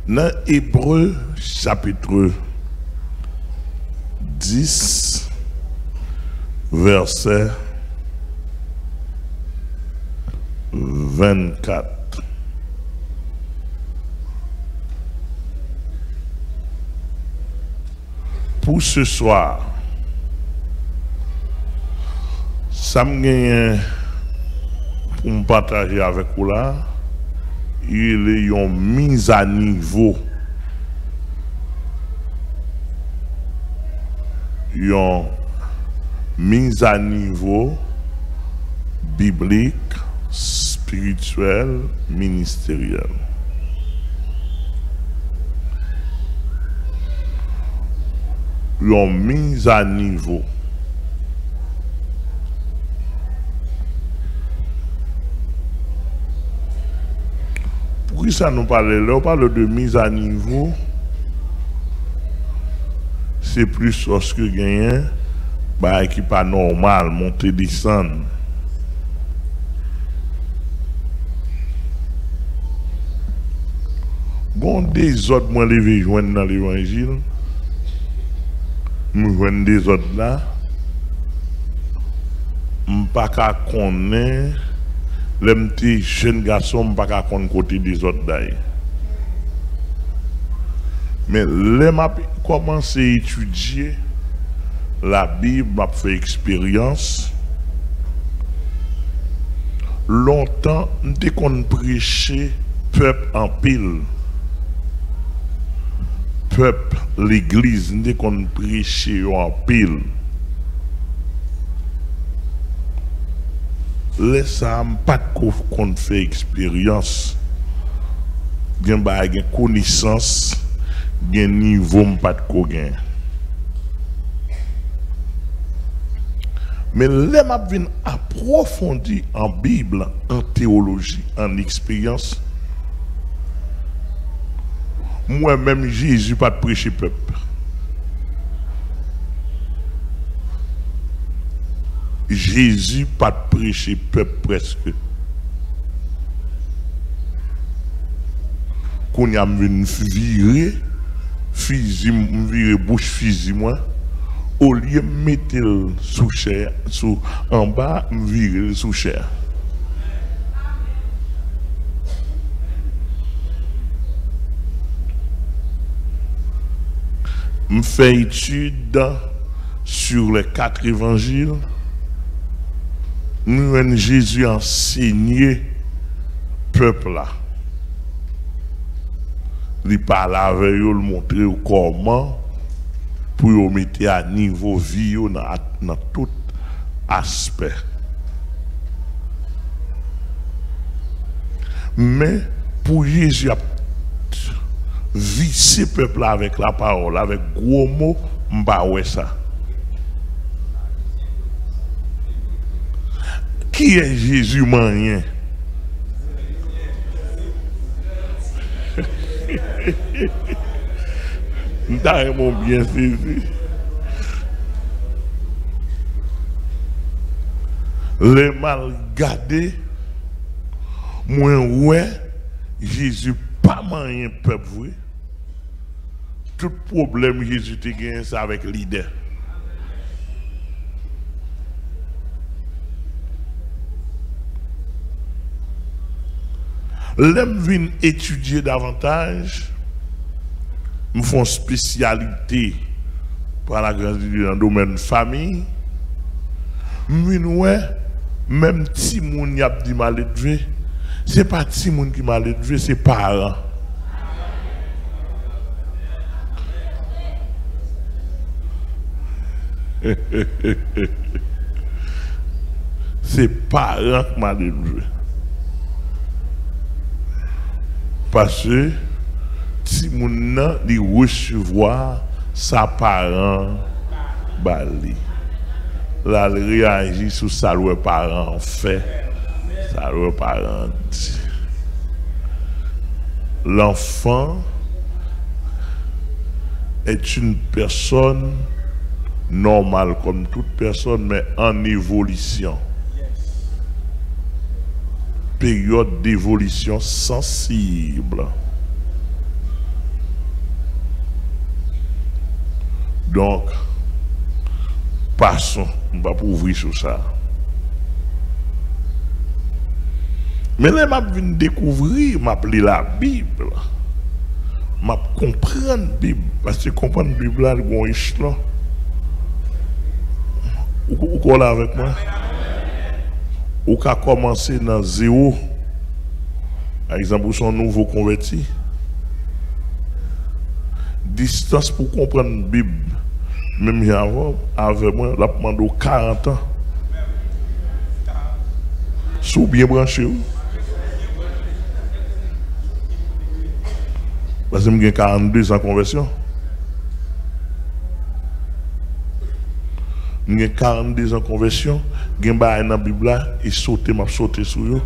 Dans Hébreux chapitre 10, verset 24. Pour ce soir, ça me gagne pour me partager avec vous là, il y a une mise à niveau. Une mise à niveau biblique, spirituelle, ministérielle. Une mise à niveau. Pourquoi ça nous parle là? On parle de mise à niveau. C'est plus lorsque gagne, bah, qui pas normal, monter, descendre. Bon, des autres, moi, les joindre dans l'évangile. Je joindre des autres là. Je ne sais pas connaître. Les petits jeunes garçons, je ne sais pas connaître côté des autres d'ailleurs. Mais les m'a commencé à étudier la Bible, m'a fait expérience. Longtemps, dès qu'on prêchait peuple en pile, peuple, l'église, dès qu'on prêchait en pile, laissez-moi pas qu'on fait expérience, bien connaissance. Gen niveau pas de cogain. Mais les m'a vinn approfondir en Bible, en théologie, en expérience. Moi-même Jésus pas de prêcher peuple. Jésus pas de prêcher peuple presque. Qu'on y a vinn virer fusil, virer bouche fusil moi, au lieu de mettre sous chair, sous en bas, virer sous chair. Je fais étude sur les 4 évangiles. Nous Jésus enseigné peuple là. Il parle avec eux, il montre comment pour mettre à niveau vie dans tout aspect. Mais pour Jésus visser le peuple avec la parole, avec gros mots, je ça. Qui est Jésus moyen? Nous avons bien saisi. Les mal gardés, moi, ouais, Jésus pas moyen peuple vrai. Tout problème Jésus te gagne, c'est avec l'idée. L'homme vient étudier davantage, nous font spécialité par la grâce de Dieu dans le domaine famille. Ouais, même si moun y a dit mal élevé, c'est pas si moun qui mal élevé, c'est parents. C'est parents qui mal élevé. Parce que si moun nan li recevoir sa parent bali. Là, il réagit sur ça le parent fait, ça le parent dit. L'enfant est une personne normale comme toute personne, mais en évolution. Période d'évolution sensible. Donc, passons, on va pour ouvrir sur ça. Mais là, je viens découvrir, je lis la Bible. Je comprends la Bible. Parce que comprendre la Bible, là, il y a un échelon. Vous êtes là avec moi? Vous pouvez commencer dans zéro. Par exemple, vous sont nouveau converti. Distance pour comprendre la Bible, même avant, avec moi, la demande 40 ans. Sous bien branché. Parce que j'ai 42 ans de conversion. J'ai 42 ans de conversion. J'ai dans la Bible et sauté, m'a sauté sur eux.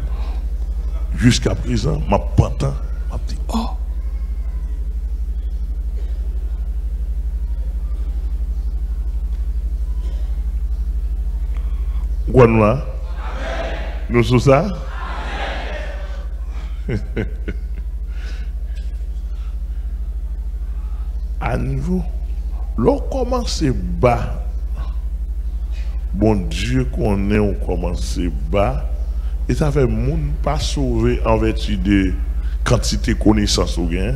Jusqu'à présent, m'a pantant, m'a dit oh. Quoi nous là? Nous sommes ça? À niveau, l'on commence bas. Bon Dieu qu'on est, on commence bas. Et ça fait moun pas sauvé en vertu de quantité de connaissances ou gain.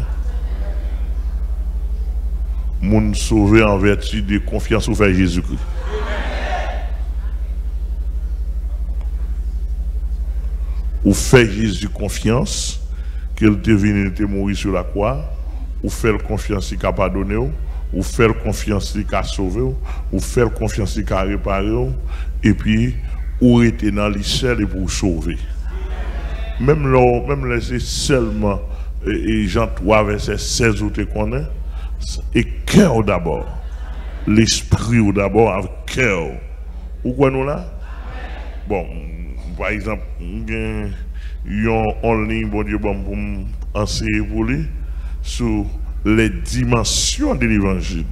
Moun sauvé en vertu de confiance au Père Jésus-Christ. Ou fait Jésus confiance, qu'il te venu te mourir sur la croix, ou faire confiance qu'il a pardonné, ou faire confiance qu'il a sauvé, ou faire confiance qu'il a réparé, et puis, ou était dans l'issel et pour sauver. Même là, c'est seulement, et Jean 3, verset 16, où tu connais, et cœur d'abord, l'esprit d'abord, avec cœur. Où quoi nous là? Bon. Par exemple, il y a en ligne, bon Dieu, pour enseigner pour lui sur les dimensions de l'évangile.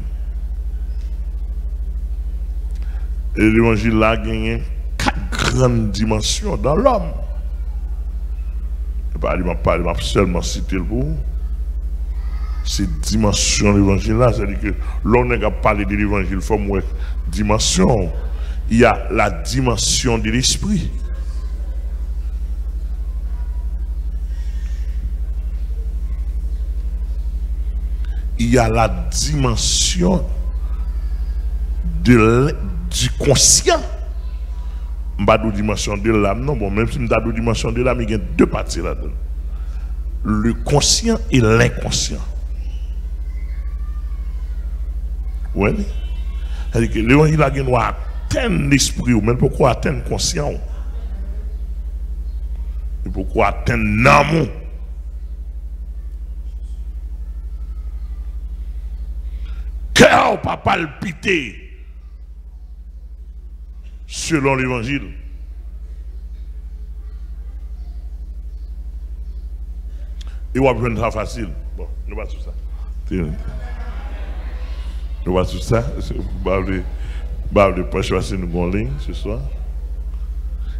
Et l'évangile a gagné 4 grandes dimensions dans l'homme. Je ne vais pas seulement citer le pour ces dimensions de l'évangile là, c'est-à-dire que l'on n'a pas parlé de l'évangile, il faut moins dimension. Il y a la dimension de l'esprit. Il y a la dimension du conscient. Je ne pas la dimension de l'âme, non. Bon, même si je la dimension de l'âme, il y a 2 parties là-dedans. Le conscient et l'inconscient. Oui. C'est-à-dire que l'évangile a atteindre l'esprit, mais pourquoi atteindre le conscient? Et pourquoi atteindre l'amour? Cœur pas palpiter selon l'évangile. Et on va prendre ça facile. Bon, nous va tout ça. Nous va tout ça. Pas choisir nous en ligne ce soir.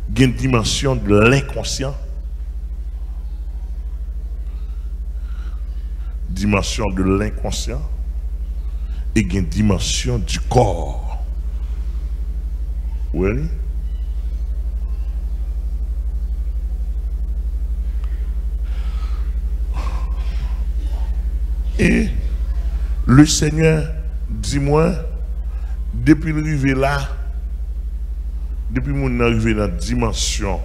Il y a une dimension de l'inconscient. Dimension de l'inconscient. Et il y a une dimension du corps. Oui. Et le Seigneur, dis-moi, depuis l'arrivée là, depuis mon arrivé dans la dimension,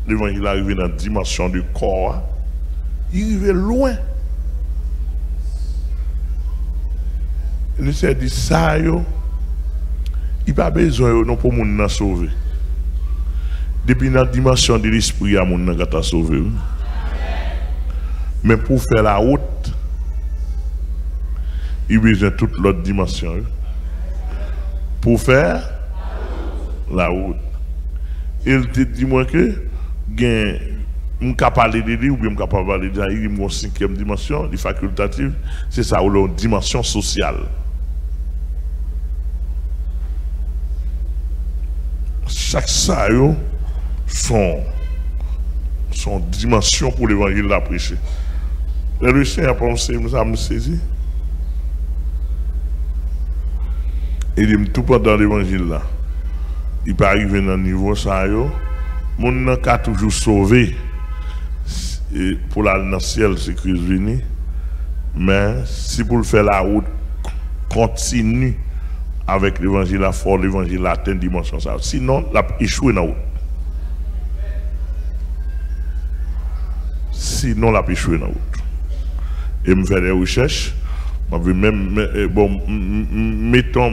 l'évangile est arrivé dans la dimension du corps, il est arrivé loin. Le Seigneur dit ça, il n'y a pas besoin non pour mon sauver. Depuis la dimension de l'esprit, il y a mon qui sauvé. Mais pour faire la route, il y a besoin de toute l'autre dimension. Pour faire la route. Il te dit moi que je suis capable de lui ou bien je suis capable de lui dire il y a une 5e dimension, les facultatives, c'est ça, ou une dimension sociale. Chaque ça, son dimension pour l'évangile de prêcher. Le Seigneur a pensé, nous avons saisi. Et il tout pendant l'évangile là. Il peut arriver dans le niveau ça, mon n'a qu'à toujours sauvé pour aller dans le ciel, c'est Christ venu. Mais si pour le faire la route, continue avec l'évangile à fort, l'évangile à atteindre dimension ça. Sinon, il a échoué dans la route. Sinon, il a échoué dans la route. Et me faire des recherches. Même, bon, mettons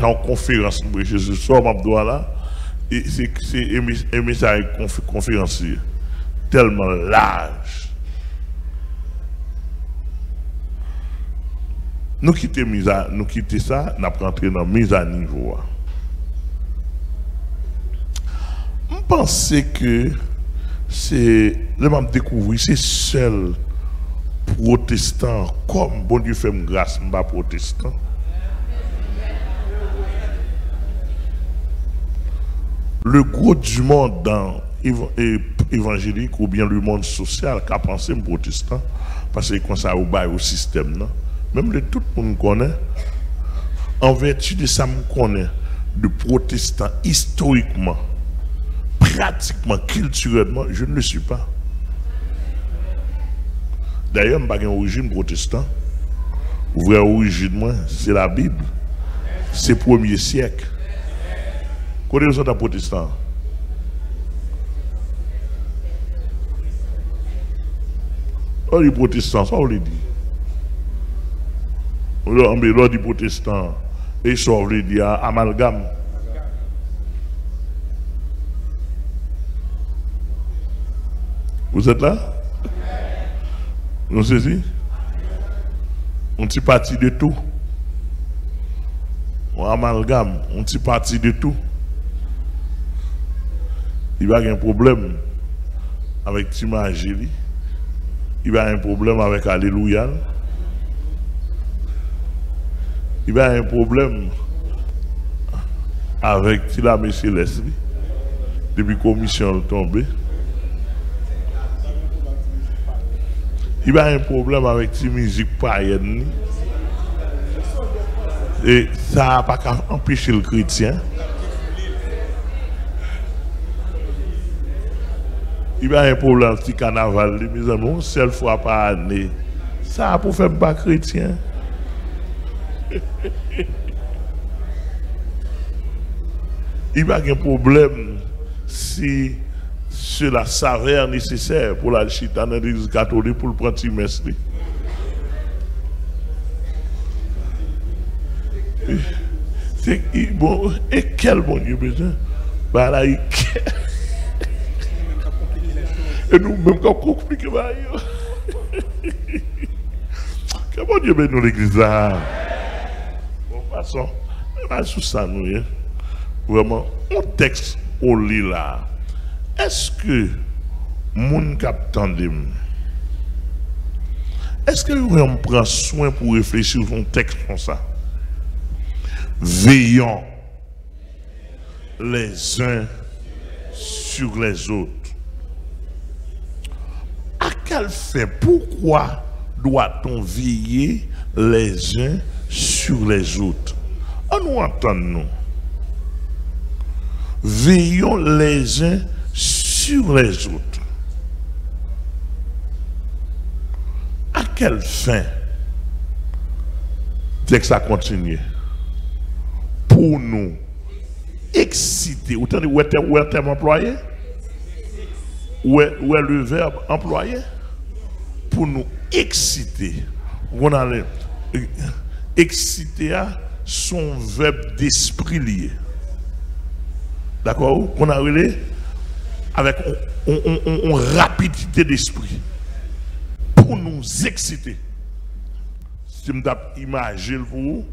en conférence, je sors ma là, et c'est un message conférencier, tellement large. Nous quittons ça, nous rentrons dans la mise à niveau. Je pense que c'est le même découvrir, c'est seul protestant, comme bon Dieu fait grâce, je ne suis pas protestant. Le gros du monde dans évangélique ou bien le monde social qui a pensé protestant, parce que comme ça au système, non? Même le tout le monde connaît, en vertu de ça, me connaît de protestant historiquement, pratiquement, culturellement, je ne le suis pas. D'ailleurs, je n'ai pas une origine protestante. Vraie origine, moi, c'est la Bible. C'est le 1er siècle. Quand vous êtes protestant, on dit protestant, ça on le dit. On dit protestant, et ça on le dit amalgame. Vous êtes là? Nous saisissons? On petit parti de tout. On amalgame, on petit parti de tout. Il va y avoir un problème avec Timagélie. Il va y avoir un problème avec Alléluia. Il va y avoir un problème avec Tilamé Céleste. Depuis que la commission est tombée. Il y a un problème avec la musique païenne. Et ça n'a pas qu'à empêcher le chrétien. Il y a un problème avec le carnaval, mes amis, une seule fois par année. Ça a pour faire pas chrétien. Il y a un problème si cela s'avère nécessaire pour la chita dans l'église catholique pour le prendre trimestre. Bon, et quel bon Dieu besoin? Bah là, et nous même quand on complique, que bon Dieu bénisse l'église là. Bon, passons. Pas sous ça, nous, vraiment, un texte au lit là. Est-ce que mon capitaine, est-ce que on prend soin pour réfléchir sur un texte comme ça? Veillons les uns sur les autres. À quel fait? Pourquoi doit-on veiller les uns sur les autres? On nous entend, nous. Veillons les uns sur les autres. À quelle fin? Texte a continué. Pour nous exciter. Vous entendez où est le terme employé? Où est le verbe employé? Pour nous exciter. On a exciter à son verbe d'esprit lié. D'accord? On a relé avec une rapidité d'esprit pour nous exciter. Si je m'imagine pour vous,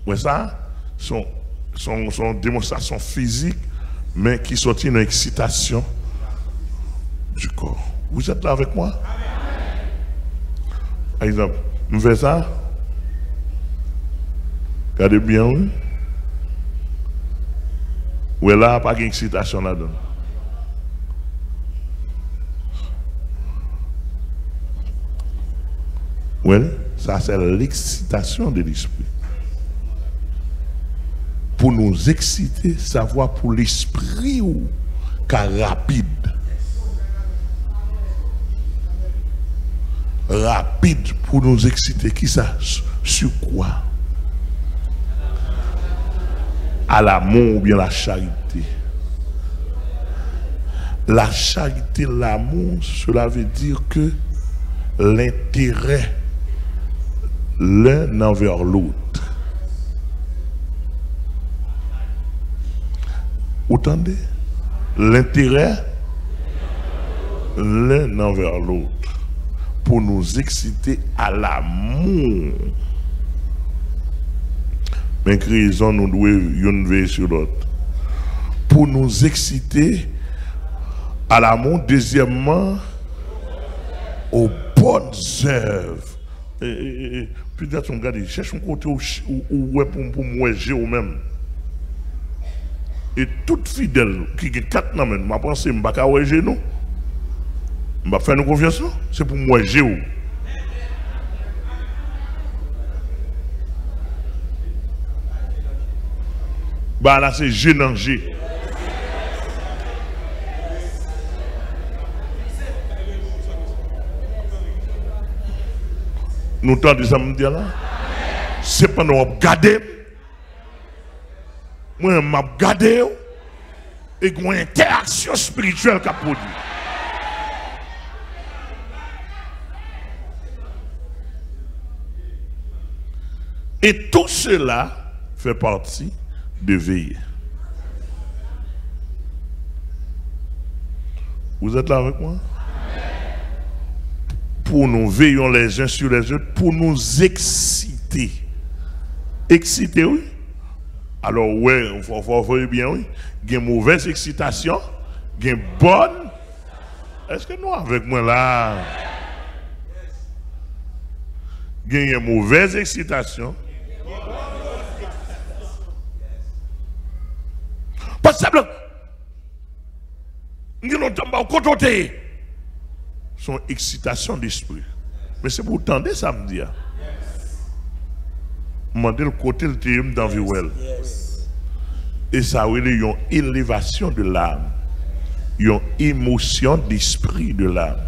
ouais, ça, son démonstration physique, mais qui sortit une excitation du corps. Vous êtes là avec moi? Par exemple, nous faisons ça. Regardez bien, oui. Ou là, pas d'excitation là-dedans. Oui, ça c'est l'excitation de l'esprit. pour nous exciter, savoir pour l'esprit ou car rapide. Rapide pour nous exciter. Qui ça? Sur quoi? À l'amour ou bien la charité. La charité, l'amour, cela veut dire que l'intérêt l'un envers l'autre. Vous entendez? L'intérêt l'un envers l'autre pour nous exciter à l'amour. Mais raison nous devons une veille sur l'autre. Pour nous exciter à l'amour, deuxièmement, aux bonnes œuvres. Peut-être on regarde, cherche un côté où pour moi j'ai au même. Et toute fidèle qui a 4 ans, je pense que je ne vais pas faire nous. Je vais faire nous confiance. C'est pour moi j'ai. Bah là c'est G dans G. Nous t'entendons ça me dire là? C'est pas nous regarder. Moi je m'a regardé et une interaction spirituelle qui a produit. Et tout cela fait partie de veiller. Vous êtes là avec moi? Pour nous veillons les uns sur les autres, pour nous exciter. Exciter, oui. Alors, ouais, il faut voir bien, oui. Il y a une mauvaise excitation, il y a une bonne. Est-ce que nous, avec moi là, il y a une mauvaise excitation? Parce que nous sommes contentés. Son excitation d'esprit. Mais c'est pour tendre ça me dit. Mandez le côté le thème d'environ. Et ça a une élévation de l'âme. Une émotion d'esprit de l'âme.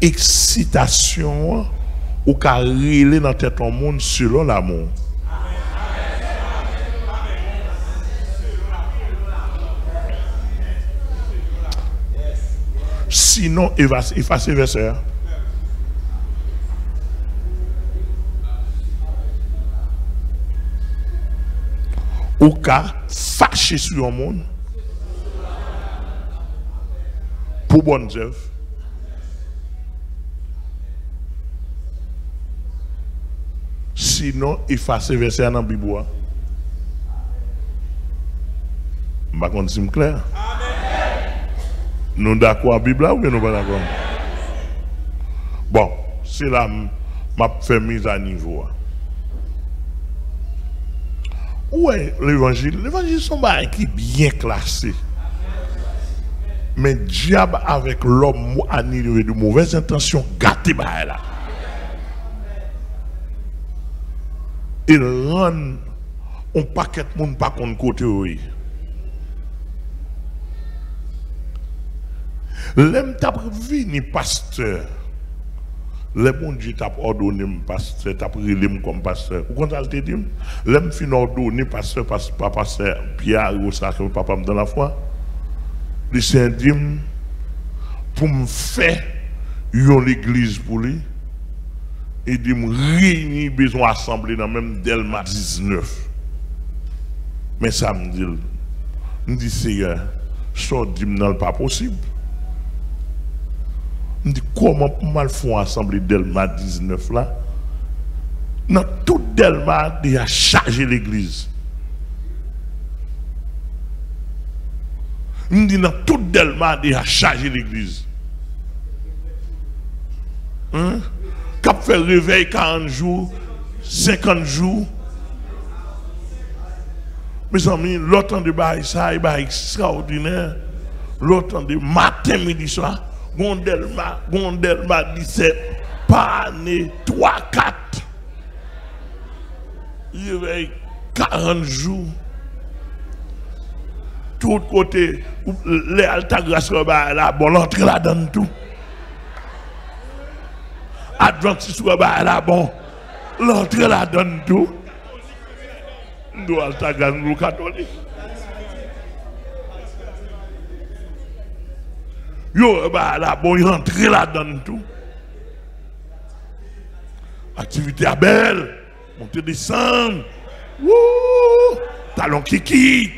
Excitation ou carré dans tête au monde selon l'amour. Sinon, effacez verset. Ou cas fâché sur le monde pour bonnes œuvres. Sinon, effacez verset dans la Bible. Je ne sais pas si c'est clair. Nous d'accord avec la Bible ou bien nous pas d'accord? Bon, c'est là que je fais mise à niveau. Ouais, l'évangile sont qui bien classés. Mais diable avec l'homme animé de mauvaises intentions gâté là. Il rend un paquet de monde pas contre côté. L'homme t'a venu pasteur. Le bon Dieu t'a ordonné pasteur, t'a pris comme pasteur. Vous comprenez dit? L'homme fin ordonné pasteur, pas pasteur Pierre ou ça que papa me donne la foi. Le Saint dit pour me faire une église pour lui. Et dit me réunir besoin assembler dans même Delma 19. Mais ça me dit Seigneur, ça dit non pas possible. Je me dis comment mal font assembler Delma 19 là? Dans tout Delma, il a chargé l'église. Je me dis dans tout Delma, il a chargé l'église. Hein? Cap fait réveil 40 jours, 50 jours. Mes amis, l'autre de bail, ça est extraordinaire. L'autre de matin, midi, soir. Gondelma 17, Pané 3, 4. il réveille 40 jours. Tout côté, les alta grâce là, bon, l'entrée là-dedans tout. Adventiste là, bon, l'entrée là-dedans tout. Nous, alta grâce, nous, catholiques. Yo, là, bon, il rentre là-dedans tout. Activité à belle, monter, descendre. Wouh! Talon kiki.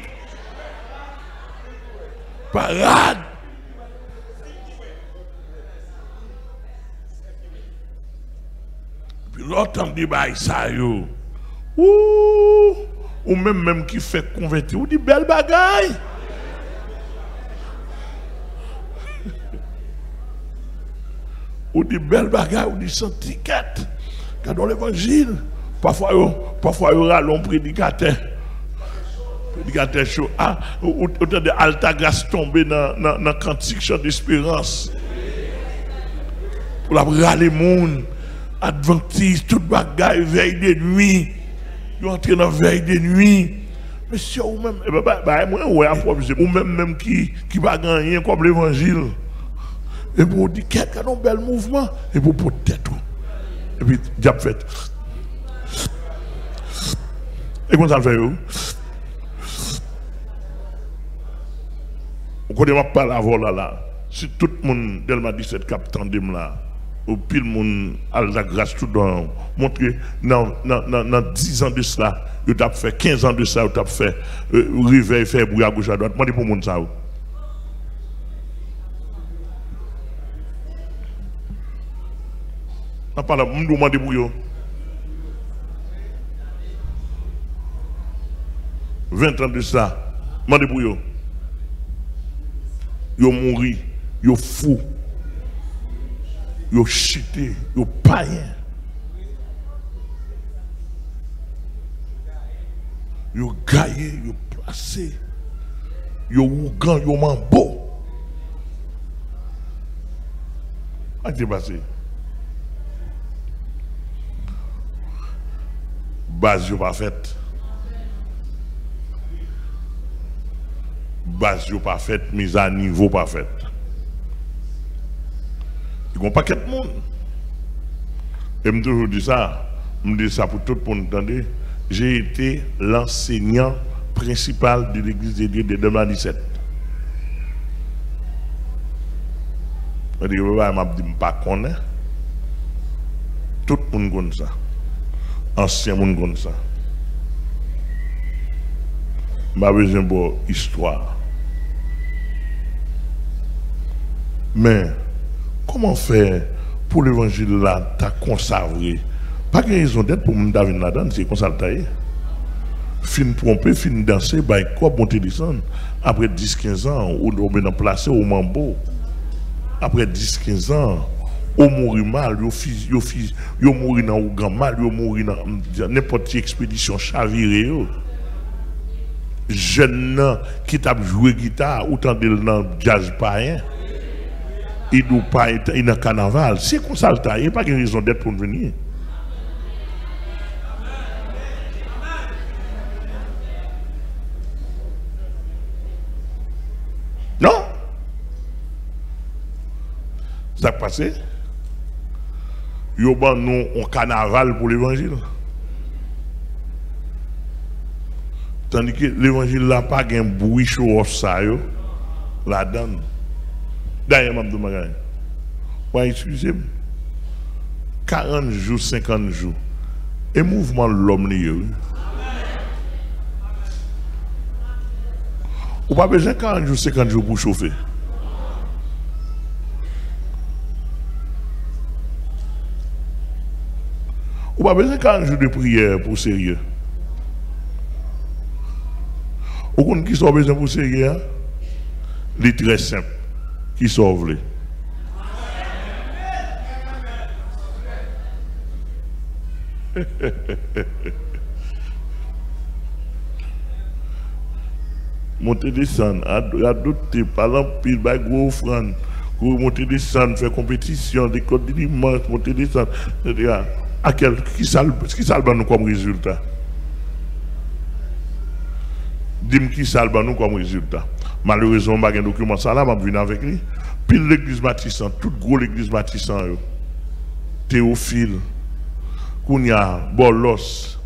Parade. Puis l'autre dit, bah, ça, yo. Ouh! Ou même qui fait convertir, ou dit belle bagaille. Ou dit belle bagaille, ou dit sans ticket. Quand dans l'évangile, parfois il y aura l'homme prédicateur. Prédicateur chaud. Ah, autant de alta grâce tomber dans le cantique chant d'espérance. Pour la râler le monde, adventiste, toute bagaille, veille de nuit. Ils entrent dans la veille de nuit. Mais si ou même, ou même qui va gagner comme l'évangile. Et pour dire quelqu'un a un bel mouvement, et pour peut-être. Et puis, diable fait. Et comment ça le fait, vous? Vous connaissez pas la voix là. Si tout le monde, dès le 17 cap tandem là, ou pile le monde a la grâce tout dans, montrer, dans 10 ans de cela, vous avez fait 15 ans de ça, vous avez fait réveil, faire bruit à gauche à droite. Moi, je pour le monde ça. Je me demande pour vous. 20 ans de ça, je me demande pour vous. Vous mourrez, vous fou, vous chité, vous païen. Vous gaillé, vous placé, vous ougan, vous mambo. Qu'est-ce qui s'est passé? Base n'est pas faite. Base n'est pas faite, mise à niveau pas faite. Il n'y a pas qu'un monde. Et je me toujours dis ça, pour tout le monde entendre. J'ai été l'enseignant principal de l'église de Dieu de 2017. Je dis, je ne dis pas qu'on est. Tout le monde connaît ça. Ancien monde comme ça. Je n'ai pas besoin de histoire. Mais, comment faire pour l'évangile là, t'as conservé? Pas de raison d'être pour me David là-dedans, c'est comme ça le taille. Fin tromper, fin danser, bah, quoi, monter descendre. Après 10-15 ans, on est placé au mambo. Après 10-15 ans, on mourit mal, on mourit dans le grand mal, on mourit dans n'importe quelle expédition chavirée. Jeune qui t'a joué guitare, autant de dans jazz païen. Il doit pas être dans le carnaval. C'est comme ça, il n'y a pas de raison d'être pour venir. Non? Ça passe? Yo ban nous un carnaval pour l'évangile. Tandis que l'évangile n'a pas un bruit chaud ça là-dedans. D'ailleurs, je me dis, excusez-moi, 40 jours, 50 jours, et mouvement de l'homme, ou pas besoin de 40 jours, 50 jours pour chauffer. Ou pas besoin de 40 jours de prière pour sérieux. Ou qu'on qui sont besoin pour sérieux, les très simple, qui sauve les. Monter descendre, adopter, parler pile, bah gros offrande, monter descendre, faire compétition, des codes de dimanche, monter descendre, etc. À quel qui ça nous comme résultat? Dis-moi qui ça le nous comme résultat. Malheureusement, je n'ai pas de document ça là, je vais venir avec lui. Puis l'église Matissan, toute grosse l'église Matissan, Théophile, Kounia, Bolos,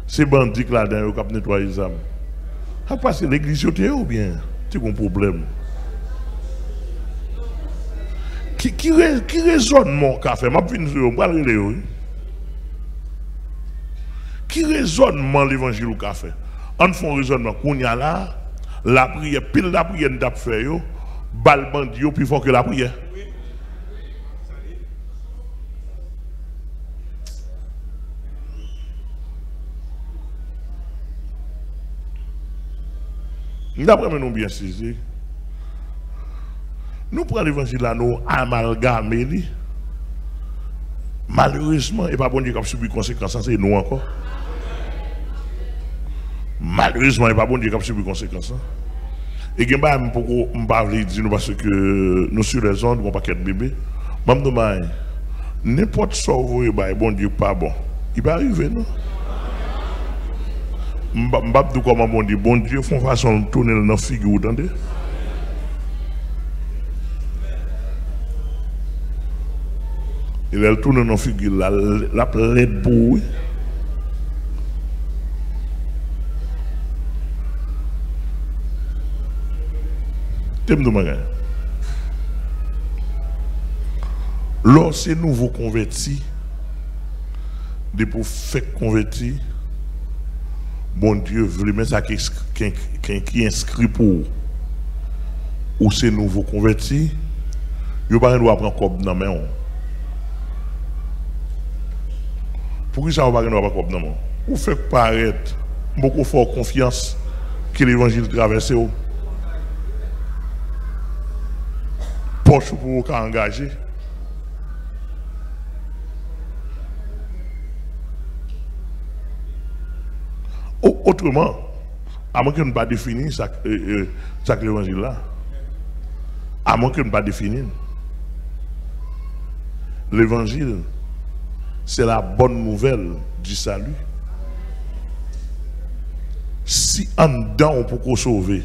c'est bandits là-dedans qui ont nettoyé les âmes. Après, c'est l'église ou bien c'est un problème. Qui raisonnement qu'a fait? Qui raisonnement l'évangile qu'a fait? En font raisonnement qu'on y a là, la prière, pile la prière n'a pas fait, bal bandi, puis fort que la prière. D'après nous bien saisi, nous prenons l'évangile là, nous amalgamer. Malheureusement, et pas bon Dieu qui a subi conséquences, c'est nous encore. Malheureusement, il n'y a pas bon Dieu qui a subi conséquences. Et je ne vais pas dire parce que nous sur les ondes, nous pas de bébé. Je me demande, n'importe ce que vous voyez, bon Dieu pas bon. Il va arriver, non? Je ne vais pas dire comment bon Dieu font façon de tourner dans la figure, vous entendez? Il tourne dans la figure, la plaide pour. Lorsque nouveau converti, des prophètes convertis, bon Dieu veut mettre ça qui inscrit pour ou ces nouveaux convertis, il n'y a pas de droit à prendre comme dans la main. Pour qui ça, on ne va pas prendre comme dans la main? Vous faites paraître beaucoup fort confiance que l'évangile traverse. Poche pour vous engager. Autrement, à moins que nous ne pas définir ça que l'évangile là, à moins que nous ne pas définir, l'évangile, c'est la bonne nouvelle du salut. Si en dedans on peut sauver,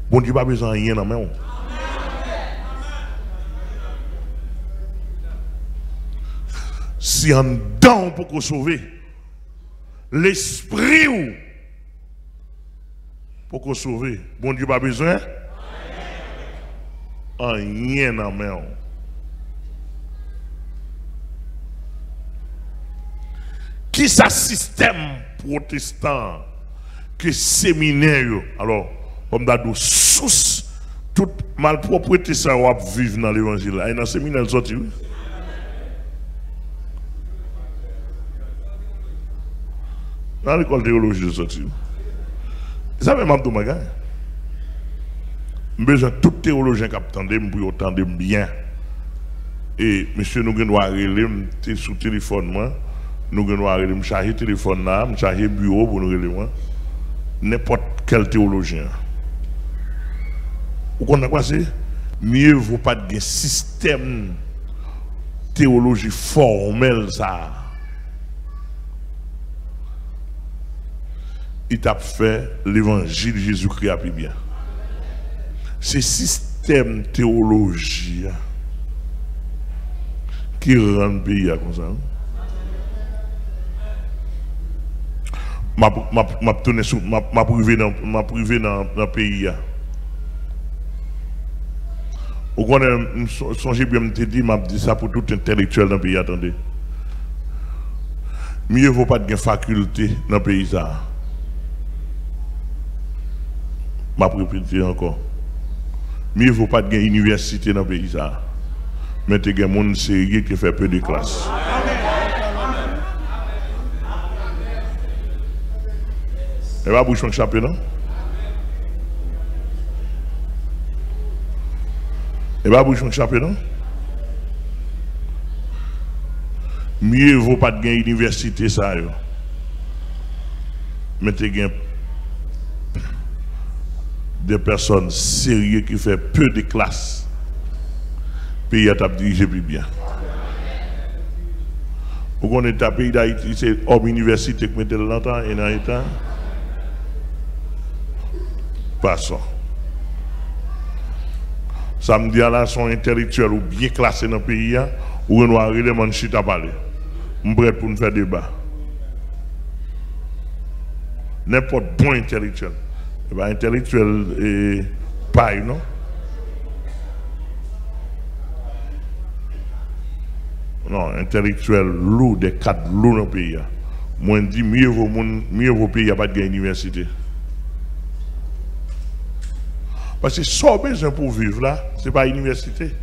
bon Dieu n'a pas besoin de rien dans la main. Si en dedans on peut sauver, l'esprit ou pour sauver, bon Dieu n'a pas besoin de rien dans la main. Qui ça système protestant que séminaire, alors comme d'adou sous toute malpropreté ça va vivre dans l'évangile là, et dans le séminaire sorti. Dans l'école théologie de sortir. Ça même Abdou Maga. J'ai besoin de tout théologien qui attendait pour entendre bien. Et monsieur nous doit relayer sous téléphone moi, nous doit relayer me charger téléphone là, me charger bureau pour nous relayer moi. N'importe quel théologien. Vous connaissez quoi c'est? Mieux vaut pas de système théologie formel ça. Il t'a fait l'évangile de Jésus-Christ à plus bien. C'est système théologie qui rend le pays comme ça. Ma privé dans le pays. Vous connaissez, songez bien, me dit, m'a dit ça pour tout intellectuel dans le pays. Attendez. Mieux vaut pas de faculté dans le pays. Ma répéter encore. Mieux vaut pas de université dans le pays. Mais il y a des gens sérieux qui fait peu de classes. Et va boucher un championnat. Et va boucher un championnat. Mieux vaut pas de université ça. Mais il y a des personnes sérieuses qui font peu de classes. Pays à diriger plus bien. Vous connaissez le pays d'Haïti, c'est hors université qui mettait longtemps et dans l'État. Passons. Ça me dit là, son intellectuel ou bien classé dans le pays, ou on va arriver mon chita à parler. Je suis prêt pour nous faire débat. N'importe bon intellectuel. Et bien, intellectuel et paille, non? Non, intellectuel lourd, des cadres lourds dans le pays. Moi, je dis, mieux vaut pays, il n'y a pas de université. Parce que ce qu'on a besoin pour vivre là, ce n'est pas l'université.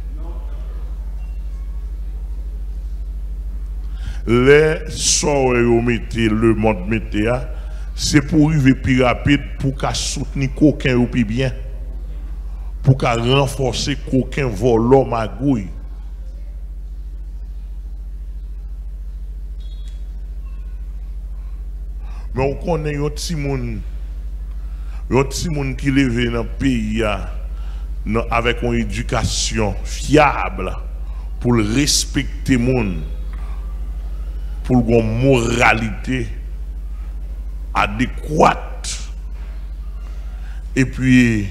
Les sorts et le monde météo, c'est pour arriver plus rapide, pour qu'à soutenir quelqu'un ou plus bien, pour qu'à renforcer quelqu'un volant magouille. Mais on connaît un petit monde qui lève dans le pays avec une éducation fiable pour respecter le monde, pour une moralité adéquate, et puis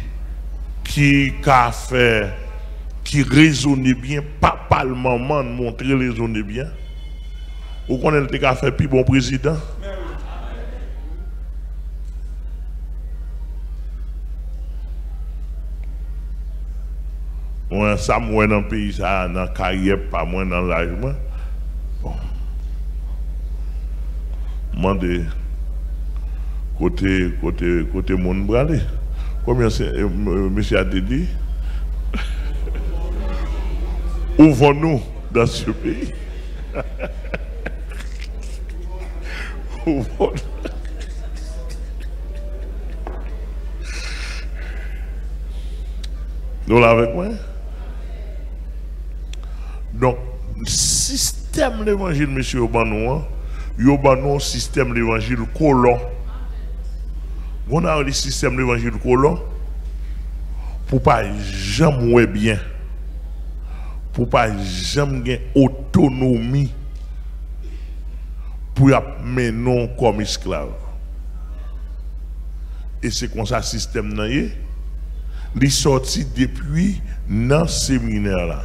qui a fait, qui raisonne bien, pas le moment de montrer raisonner bien. Vous connaissez le qui a fait plus bon président? Moi, ça, moi, dans le pays, ça, dans la carrière, pas moi, dans l'âge. Bon. Moi, de côté mon bralé. Combien c'est, monsieur a dit? Ouvrons-nous dans ce pays. Ouvrons-nous. Nous l'avons avec moi? Donc, système l'évangile, monsieur Obanou, Yobanou, système l'évangile colon. On a le système l'évangile colon pour pas jamais bien, pour pas jamais gagner autonomie, pour mener comme esclave. Et c'est comme ça le système n'a y est. Il est sorti depuis dans le séminaire là.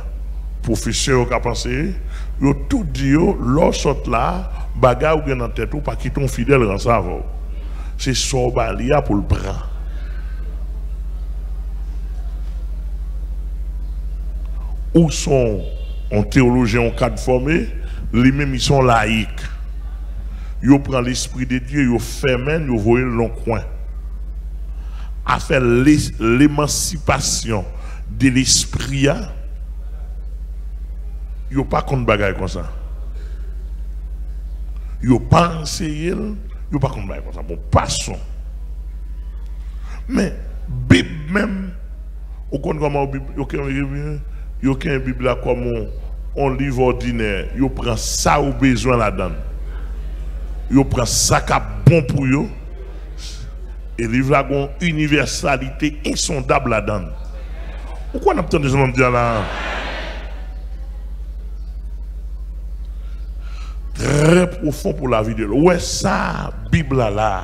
Professeur qui a pensé, il a tout dit, lorsque là, bagarre ou dans tête ou pas quitter ton fidèle dans sa voix. C'est son balia pour le prendre. Ou sont en théologien en cadre formé, les mêmes ils sont laïcs. Ils prennent l'esprit de Dieu, ils ferment, ils voient le coin. À faire l'émancipation de l'esprit, ils n'ont pas contre bagaille comme ça. Ils n'ont pas enseigné, ils n'ont pas contre bagaille comme ça. Bon, passons. Mais, Bible même, au compte comment Bible, il y a aucun Bible là comme un livre ordinaire. Ils prennent ça au besoin là-dedans. Ils prennent ça qui est bon pour eux. Et le livre a une universalité insondable là-dedans. Pourquoi on a besoin de ce dire là? Très profond pour la vie de l'homme. Ouais, ça, Bible là.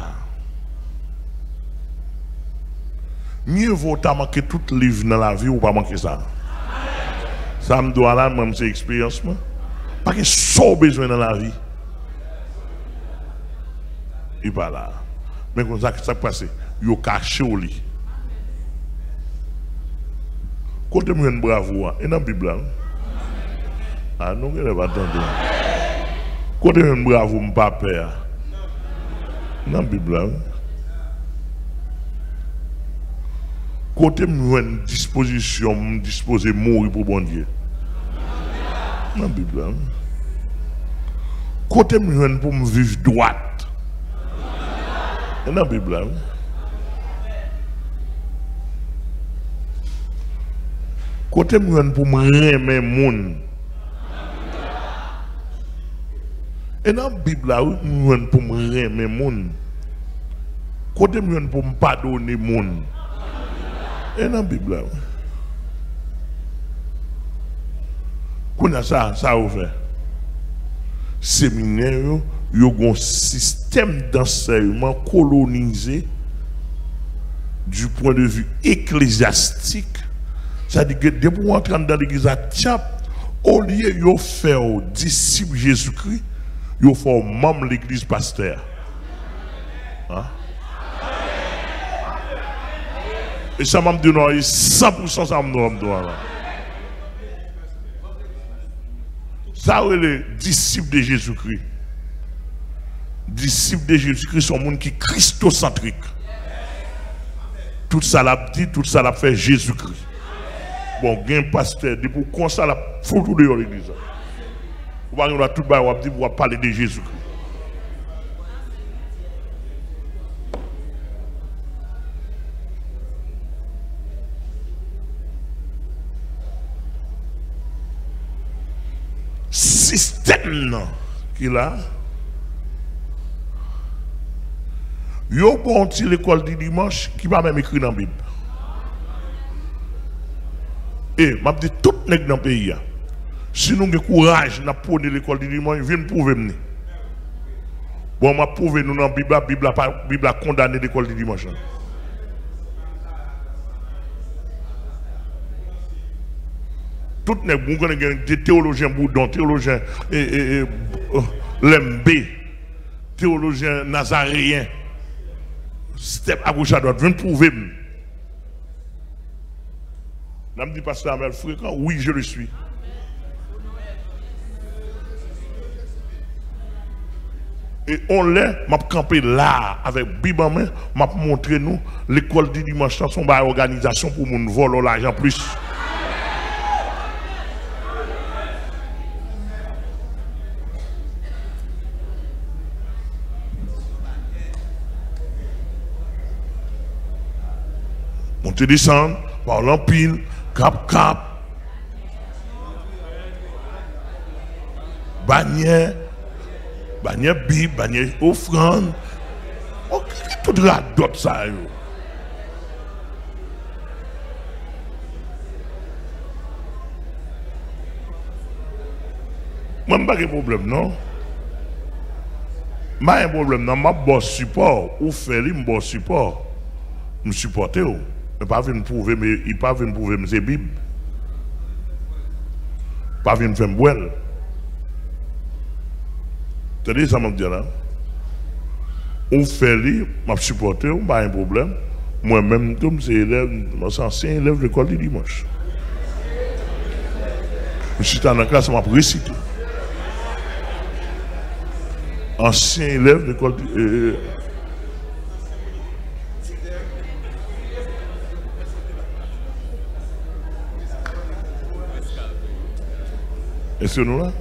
Mieux vaut ta manquer tout livre dans la vie ou pas manquer ça. Ça me doit là, même c'est expérience. Parce que ça besoin dans la vie. Il pas là. Mais comme ça, ça passe, il a caché au lit. Quand tu me bravo, et dans la Bible, ah non, il n'est pas attendu. Quand tu me bravo, je ne pas peur. Dans la Bible, quand tu me une disposition, je dispose de mourir pour bon Dieu. Dans la Bible, quand tu me pour me vivre droite. Dans la Bible, côté moi pour me remettre monde. Et dans la Bible, moi pour me remettre monde. Côté moi pour me pardonner monde. Et dans la Bible, qu'on a ça ouvert. Séminaire, il y a un système d'enseignement colonisé du point de vue ecclésiastique, ça dit que dès pour entrer dans l'église à Tiap, au lieu de faire aux disciples Jésus-Christ, ils font membre de l'église pasteur. Hein? Et ça m'a dit non, 100% ça m'a dit non. Ça, c'est les disciples de Jésus-Christ. Disciples de Jésus-Christ sont des gens qui sont christocentriques. Tout ça l'a dit, tout ça l'a fait Jésus-Christ. Bon, il y a un pasteur, depuis qu'on ça l'a foutu de l'église. Vous voyez, on a tout le monde, on va parler de Jésus-Christ. Système qu'il a, il y a bon l'école du dimanche qui va même écrire dans la Bible. Et je dis tout le monde dans le pays, si nous avons courage de prendre l'école du dimanche, viens prouver. Bon, je prouve nous dans la Bible a condamné l'école du dimanche. Tout le monde, des théologiens Boudon, théologiens Lembé, théologiens nazaréens, step à gauche à droite, viens prouver. Je me dis, pasteur Amel fréquent, oui, je le suis. Et on l'a, m'a campé là, avec Bible en main, m'a montré nous, l'école du dimanche, son par organisation pour nous voler l'argent plus. Monter descendre, par l'empile, cap, bannière, Bible, bannière offrande, tout la d'autres ça. Moi, je n'ai pas de problème, non? Je n'ai pas de problème, non? Je bon support, ou faire un bon support. Je supporte. Je ne pas venir prouver, mais il ne pas venir prouver, mais c'est Bible. Pas venir faire boire. Tu dis ça, m'a dit là. On fait lui, m'a supporté, pas un problème. Moi-même, comme c'est élève, je ancien élève de l'école du dimanche. Je suis dans la classe, m'a récité. Ancien élève de l'école du Est-ce que nous là?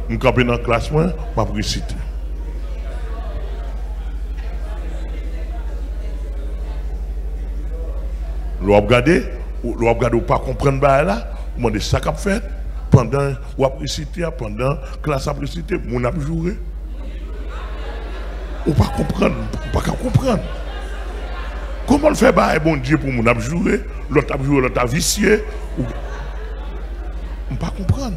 Je suis dans la classe, je vais réciter. Vous regardez, vous ne pas comprendre là, vous demandez ça qu'a fait pendant vous récité, pendant la classe a récité, vous avez joué. Vous ne pas comprendre, vous ne pas comprendre. Comment le fait bon Dieu pour vous jouer, l'autre a joué, l'autre a vicié. Vous ne pas comprendre.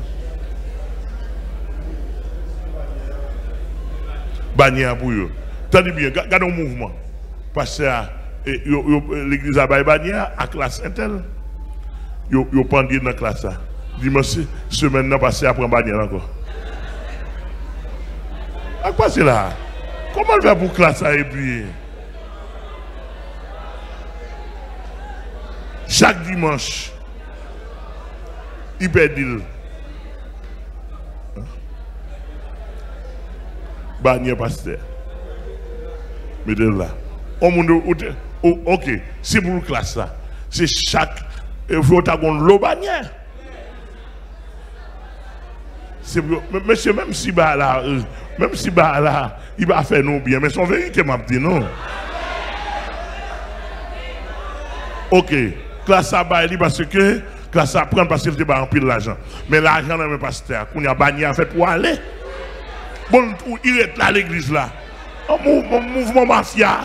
Bannière pour eux. Tenez bien, regardez le mouvement. Parce que l'église a bannière à classe intel. Ils ont pendu dans la classe. Dimanche, semaine n'a passé après bannière encore. À quoi c'est là? Comment on fait pour classe et puis chaque dimanche, il perd. Bannière pasteur. Mettez là. Ok, c'est pour la classe là. C'est chaque protagoniste l'eau bannière. Monsieur, même si là, il va faire nous bien, mais son vérité m'a dit non. Ok, classe à bailler parce que classe à prendre parce qu'il était en pile l'argent. Mais l'argent n'est même pas pasteur. Qu'on y a bannière fait pour aller. Bon, il est là à l'église là. Un mouvement mafia.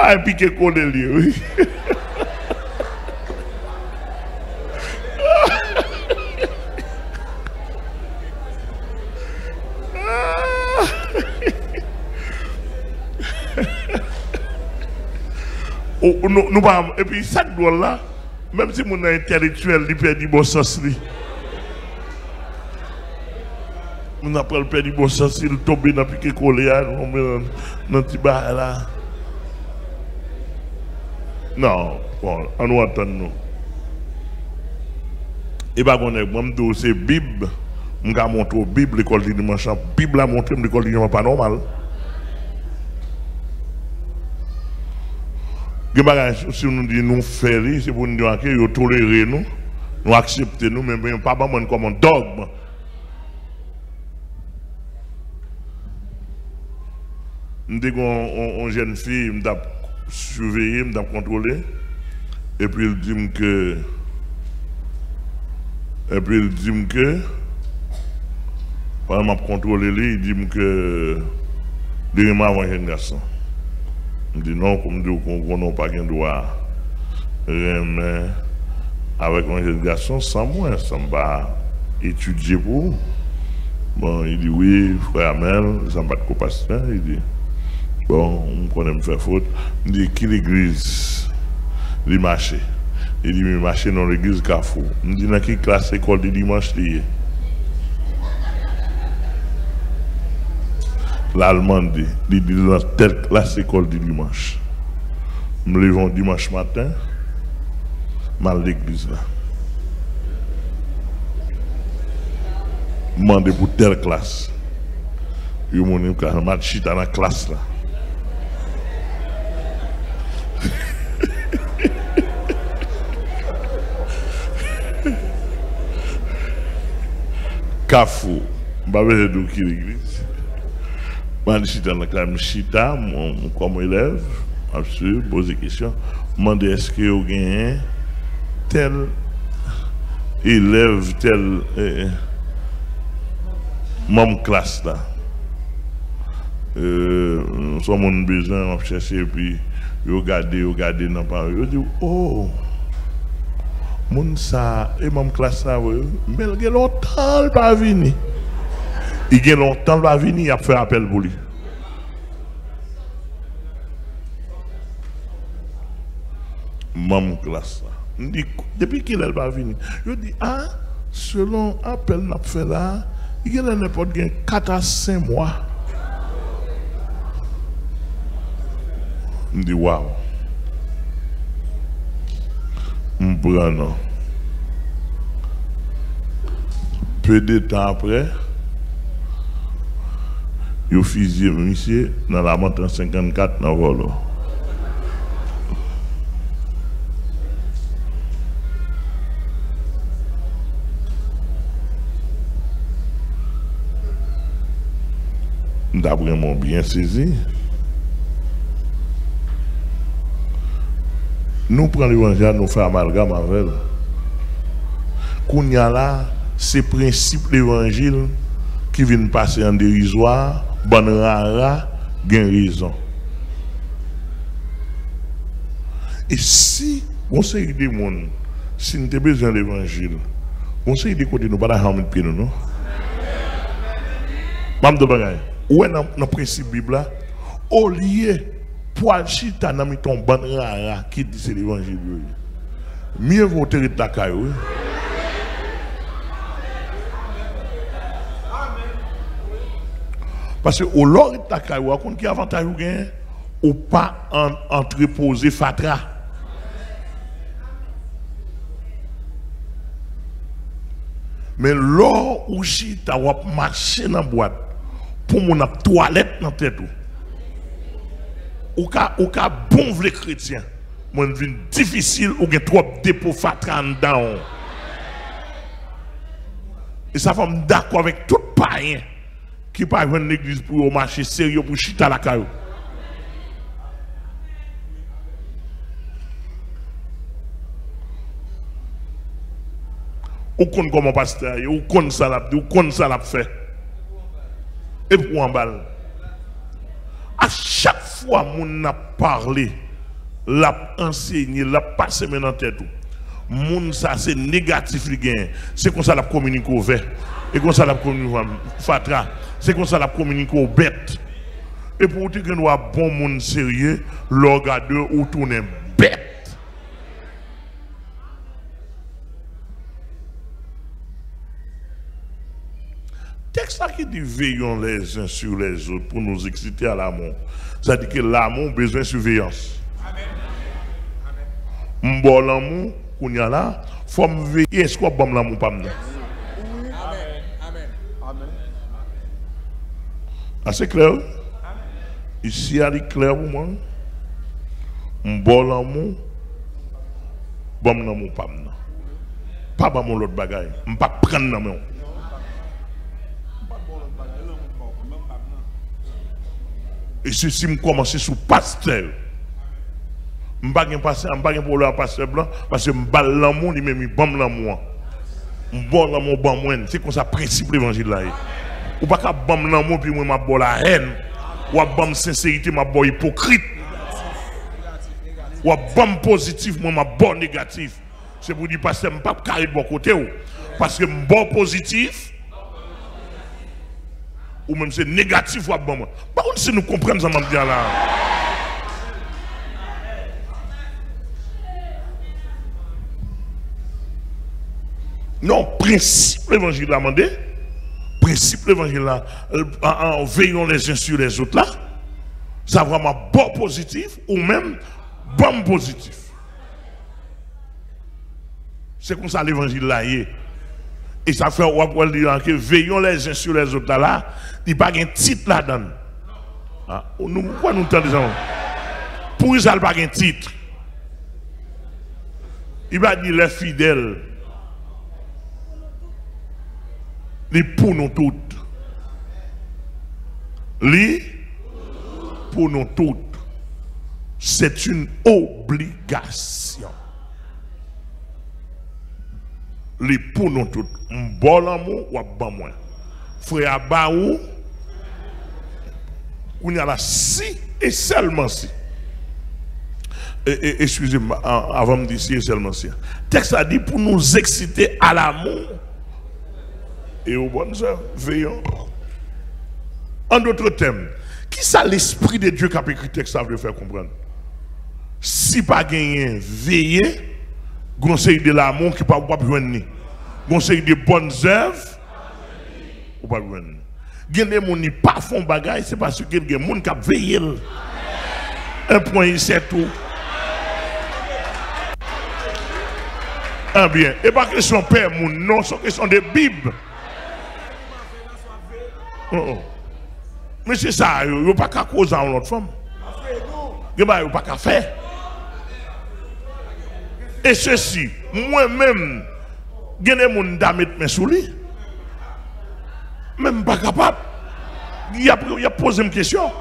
Ah, et puis que collé lui, oui. Nous pas et puis chaque doigt là, même si mon intellectuel il perd du bon sens lui. On a pas le perd du bon sens, il tombe dans piqué collé dans petit bar là. Non, bon, on nous attend nous. Et bah on est moi c'est Bible, on ga montrer Bible l'école du dimanche, Bible a montré l'école du dimanche pas normal. Si nous disons nous faire, c'est pour nous dire que nous tolérer nous, nous accepter nous, mais pas comme un dogme. Nous avons une jeune fille, nous avons surveillé, nous avons contrôlé, et puis il dit que. Et puis il dit que. Pendant que je contrôle, il dit que. Dernièrement, avant un jeune garçon. Je dis non, comme dit qu'on n'a pas de droit mais avec un jeune garçon, sans moi, ça ne va étudier pour. Bon, il dit oui, frère Amel, ça ne va pas de compassion. Il dit bon, on connaît me faire faute. Il dit qui l'église? Il marché. Il dit il marché dans l'église Carrefour. Il dit dans quelle classe école de dimanche lié? L'Allemand dit dans telle classe école du dimanche. Nous levons dimanche matin, mal l'église là. Demandez pour telle classe. Il y a mon match dans la classe là. Carrefour, pas besoin de qui l'église. Je suis dans la classe, chita, comme élève, absolument, pose des questions. Je demande est-ce que vous avez tel élève, tel même classe là. Nous sommes besoin de chercher et puis regarder dans Paris. Je dis, oh, mon ça, et même classe là, mais il y a longtemps, il pas venir. Il y a longtemps, il va venir, il a fait appel pour lui. Même classe. Depuis qu'il va venir, je dis, ah, selon appel n'a fait là, il y a n'importe 4 à 5 mois. Je dis, waouh. Je prends non. Peu de temps après, il a fusillé monsieur dans la montagne 54 dans Volo. D'après mon bien saisi, nous prenons l'évangile, nous faisons amalgame avec. Qu'on y a là, c'est le principe de l'évangile qui vient passer en dérisoire, bon rara, gain raison. Et si on sait des gens, si nous avons besoin de l'évangile, on sait des côtés, nous ne pouvons pas faire de pied, non? Où est le principe Bible là? Au lieu pour chita dans ton bon rara qui dit c'est l'évangile. Mieux vaut te de la caillou. Parce que au lors de ta caillou, qui avantage ou gain ou pas entreposer fatra. Mais lors où chita ou marcher dans la boîte pour mon toilette dans tête ou ka bon vrai chrétien mon vie difficile ou gen trop dépôt fatra dedans et ça fait d'accord avec tout païen qui pas venir l'église pour marcher sérieux pour chita la caillou ou connaît comment pasteur ou connaît ça l'a fait. Et pour en balle. À chaque fois qu'on a parlé l'a enseigné, l'a passé dans la tête. Moun ça c'est négatif li gagne. C'est comme ça l'a communiqué au vert. Et comme ça l'a communiqué au fatra. C'est comme ça l'a communiqué au bête. Et pour dire que nous avons bon monde sérieux, l'orgadeur ou tourner bête. Texte là qui dit veillons les uns sur les autres pour nous exciter à l'amour. Ça dit que l'amour a besoin de surveillance. Amen. Bon l'amour, qu'on y a là, il faut me veiller. Est-ce qu'on a bon l'amour pas me? Amen. Ah, c'est clair? Ici, il y a clair pour moi. Bon l'amour, bon l'amour pas me. Pas bon l'autre bagaille. Je ne pas prendre l'amour. Et ceci me commence sous pasteur. Je ne vais pas pour le pasteur blanc parce que je bats l'amour, il me bon l'amour. Je bon l'amour, bon moi. C'est comme ça le principe de l'évangile là. Ou pas qu'à bon l'amour, puis moi, je la haine. Ou à bon sincérité, je bon hypocrite. Ou à bon positif, moi, je bon négatif. C'est pour dire parce que je ne peux pas carrer de bon côté. Parce que je bon positif. Ou même c'est négatif ou bon. Par contre, si nous comprenons ça, je dire là. Non, principe l'évangile là, demandé. Principe l'évangile là, en veillant les uns sur les autres là, ça vraiment bon positif ou même bon positif. C'est comme ça l'évangile là y est. Et ça fait que veillons les uns sur les autres là, il n'y a pas un titre là-dedans. Pourquoi nous entendons? Pour ça, il n'y a pas un titre. Il va dire les fidèles. Les pour nous toutes. Les pour nous toutes. C'est une obligation. Les pour nous toutes. Un bon amour ou un bon moins. Frère Baou, on y a là si et seulement si. Excusez-moi, avant de dire si et seulement si. Le texte a dit pour nous exciter à l'amour. Et aux bonnes œuvres, veillons. En d'autres termes, qui ça l'esprit de Dieu qui a écrit le texte, ça veut faire comprendre? Si pas gagner, veiller, conseil de l'amour qui ne peut pas besoin. Conseil de bonnes œuvres, ou pas besoin. Il y a des gens qui ne pas font bagaille, c'est parce qu'il y a des gens qui ont veillé. Un point, c'est tout. Ah bien, et pas question de père, non, c'est question de Bible. Mais c'est ça, il n'y a pas qu'à causer à une autre femme. Il n'y a pas qu'à faire. Et ceci, moi-même, il y a des gens qui mettent mes souliers. Même pas capable. Il a posé une question.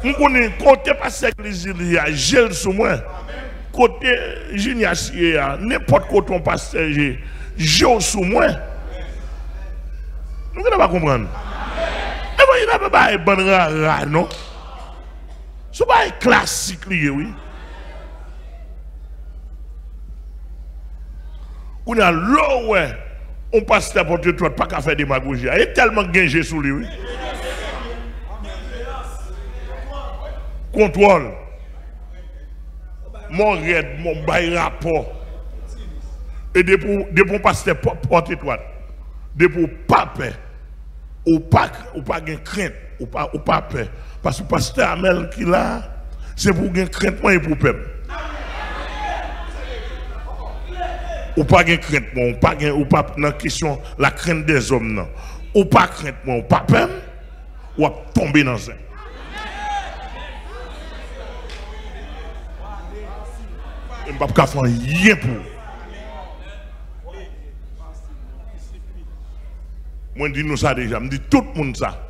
Je connais côté pasteur il y a gel sur moi. Côté Junias, n'importe quoi ton pasteur, j'ai sur moi. Vous ne pas comprendre. Il n'y a pas de bon rare, non? Ce n'est pas classique, oui. On a l'eau, ouais. On passe la porte de toi, pas qu'à faire des démagogie. Il est tellement gagé sous lui, oui. Contrôle. Mon raid, mon bail rapport. Et depuis pasteur porte étoile. Depuis pas peur. Ou pas de crainte. Ou pas peur. Parce que le pasteur Amel qui là, c'est pour gagner crainte et pour peur. Ou pas de crainte, ou pas dans la question la crainte des hommes. Non. Ou pas crainte, ou pas peur, ou tomber dans ça. Je ne peux pas faire rien pour. Moi, je dis nous ça déjà, je dis tout le monde ça.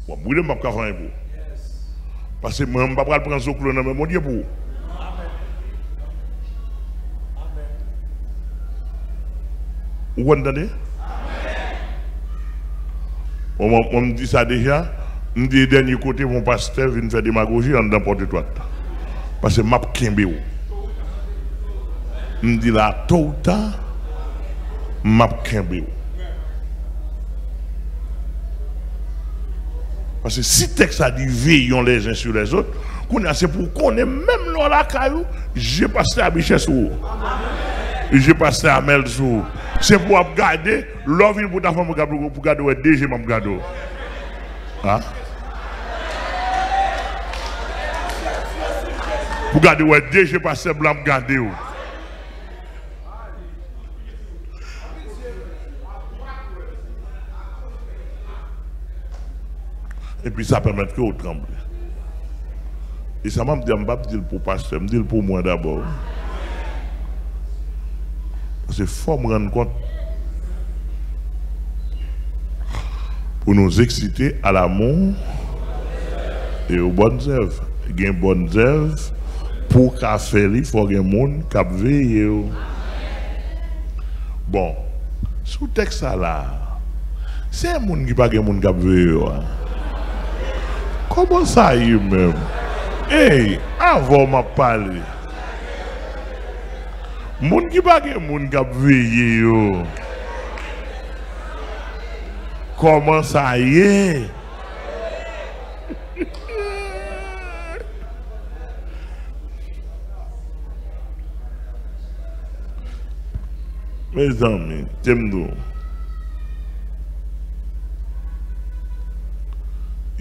Bon, je ne peux pas faire rien pour. Parce que je ne peux pas prendre ce que je mon Dieu pour. Vous entendez? On me dit ça déjà. On dit dernier côté, mon pasteur vient faire démagogie en n'importe quoi. Parce que m'a kembe ou. On dit là, tôt ou tard, m'a kembe ou. Parce que si le texte a dit veillons les uns sur les autres, c'est pour qu'on ait même dans la caillou, j'ai passé à Bichesse ou. J'ai passé à Melzou. C'est pour garder, l'offre pour ta femme pour garder, ouais, déjà m'a garder. Hein? Pour garder, ouais, déjà passé blanc garder. Et puis ça permet que vous tremblez. Et ça m'a dit, je ne vais pas dire pour le pasteur, je dis pour moi d'abord. Parce qu'il faut me rendre compte pour nous exciter à l'amour et aux bonnes œuvres. Il y a des bonnes œuvres pour qu'à faire, il faut qu'il y ait des gens qui veillent. Bon, sous le texte là, c'est un monde qui n'a pas de gens qui veillent. Comment ça y est même? Hey, avant de parler. Moun qui pas gen moun k'ap veillé yo. Comment ça y est? Mes amis, t'aime-nous.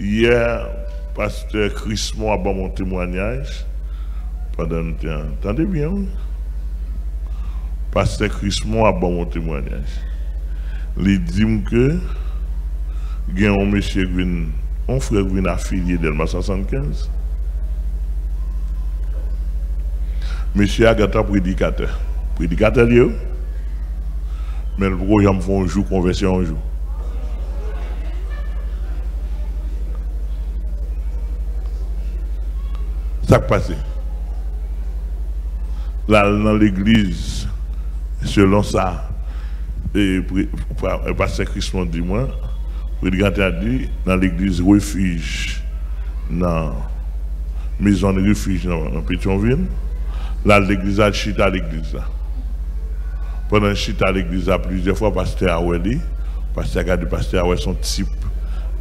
Hier, pasteur Chrismon a bon mon témoignage pendant un temps. Entendez bien, oui? Pasteur Chrismon a bon mon témoignage. Il dit que il y a un monsieur qui vient, un frère qui vient affilié d'Elma 75. Monsieur a gâté prédicateur. Prédicateur, mais le programme fait un jour, conversion un jour. Ça qui passe. Là, dans l'église, selon ça, et pasteur Christophe dit moi, le prédicateur a dit dans l'église refuge, dans maison de refuge dans Pétionville, là l'église a chita à l'église. Pendant chita à l'église, plusieurs fois, pasteur Aweli, pasteur a dit pasteur Aweli son type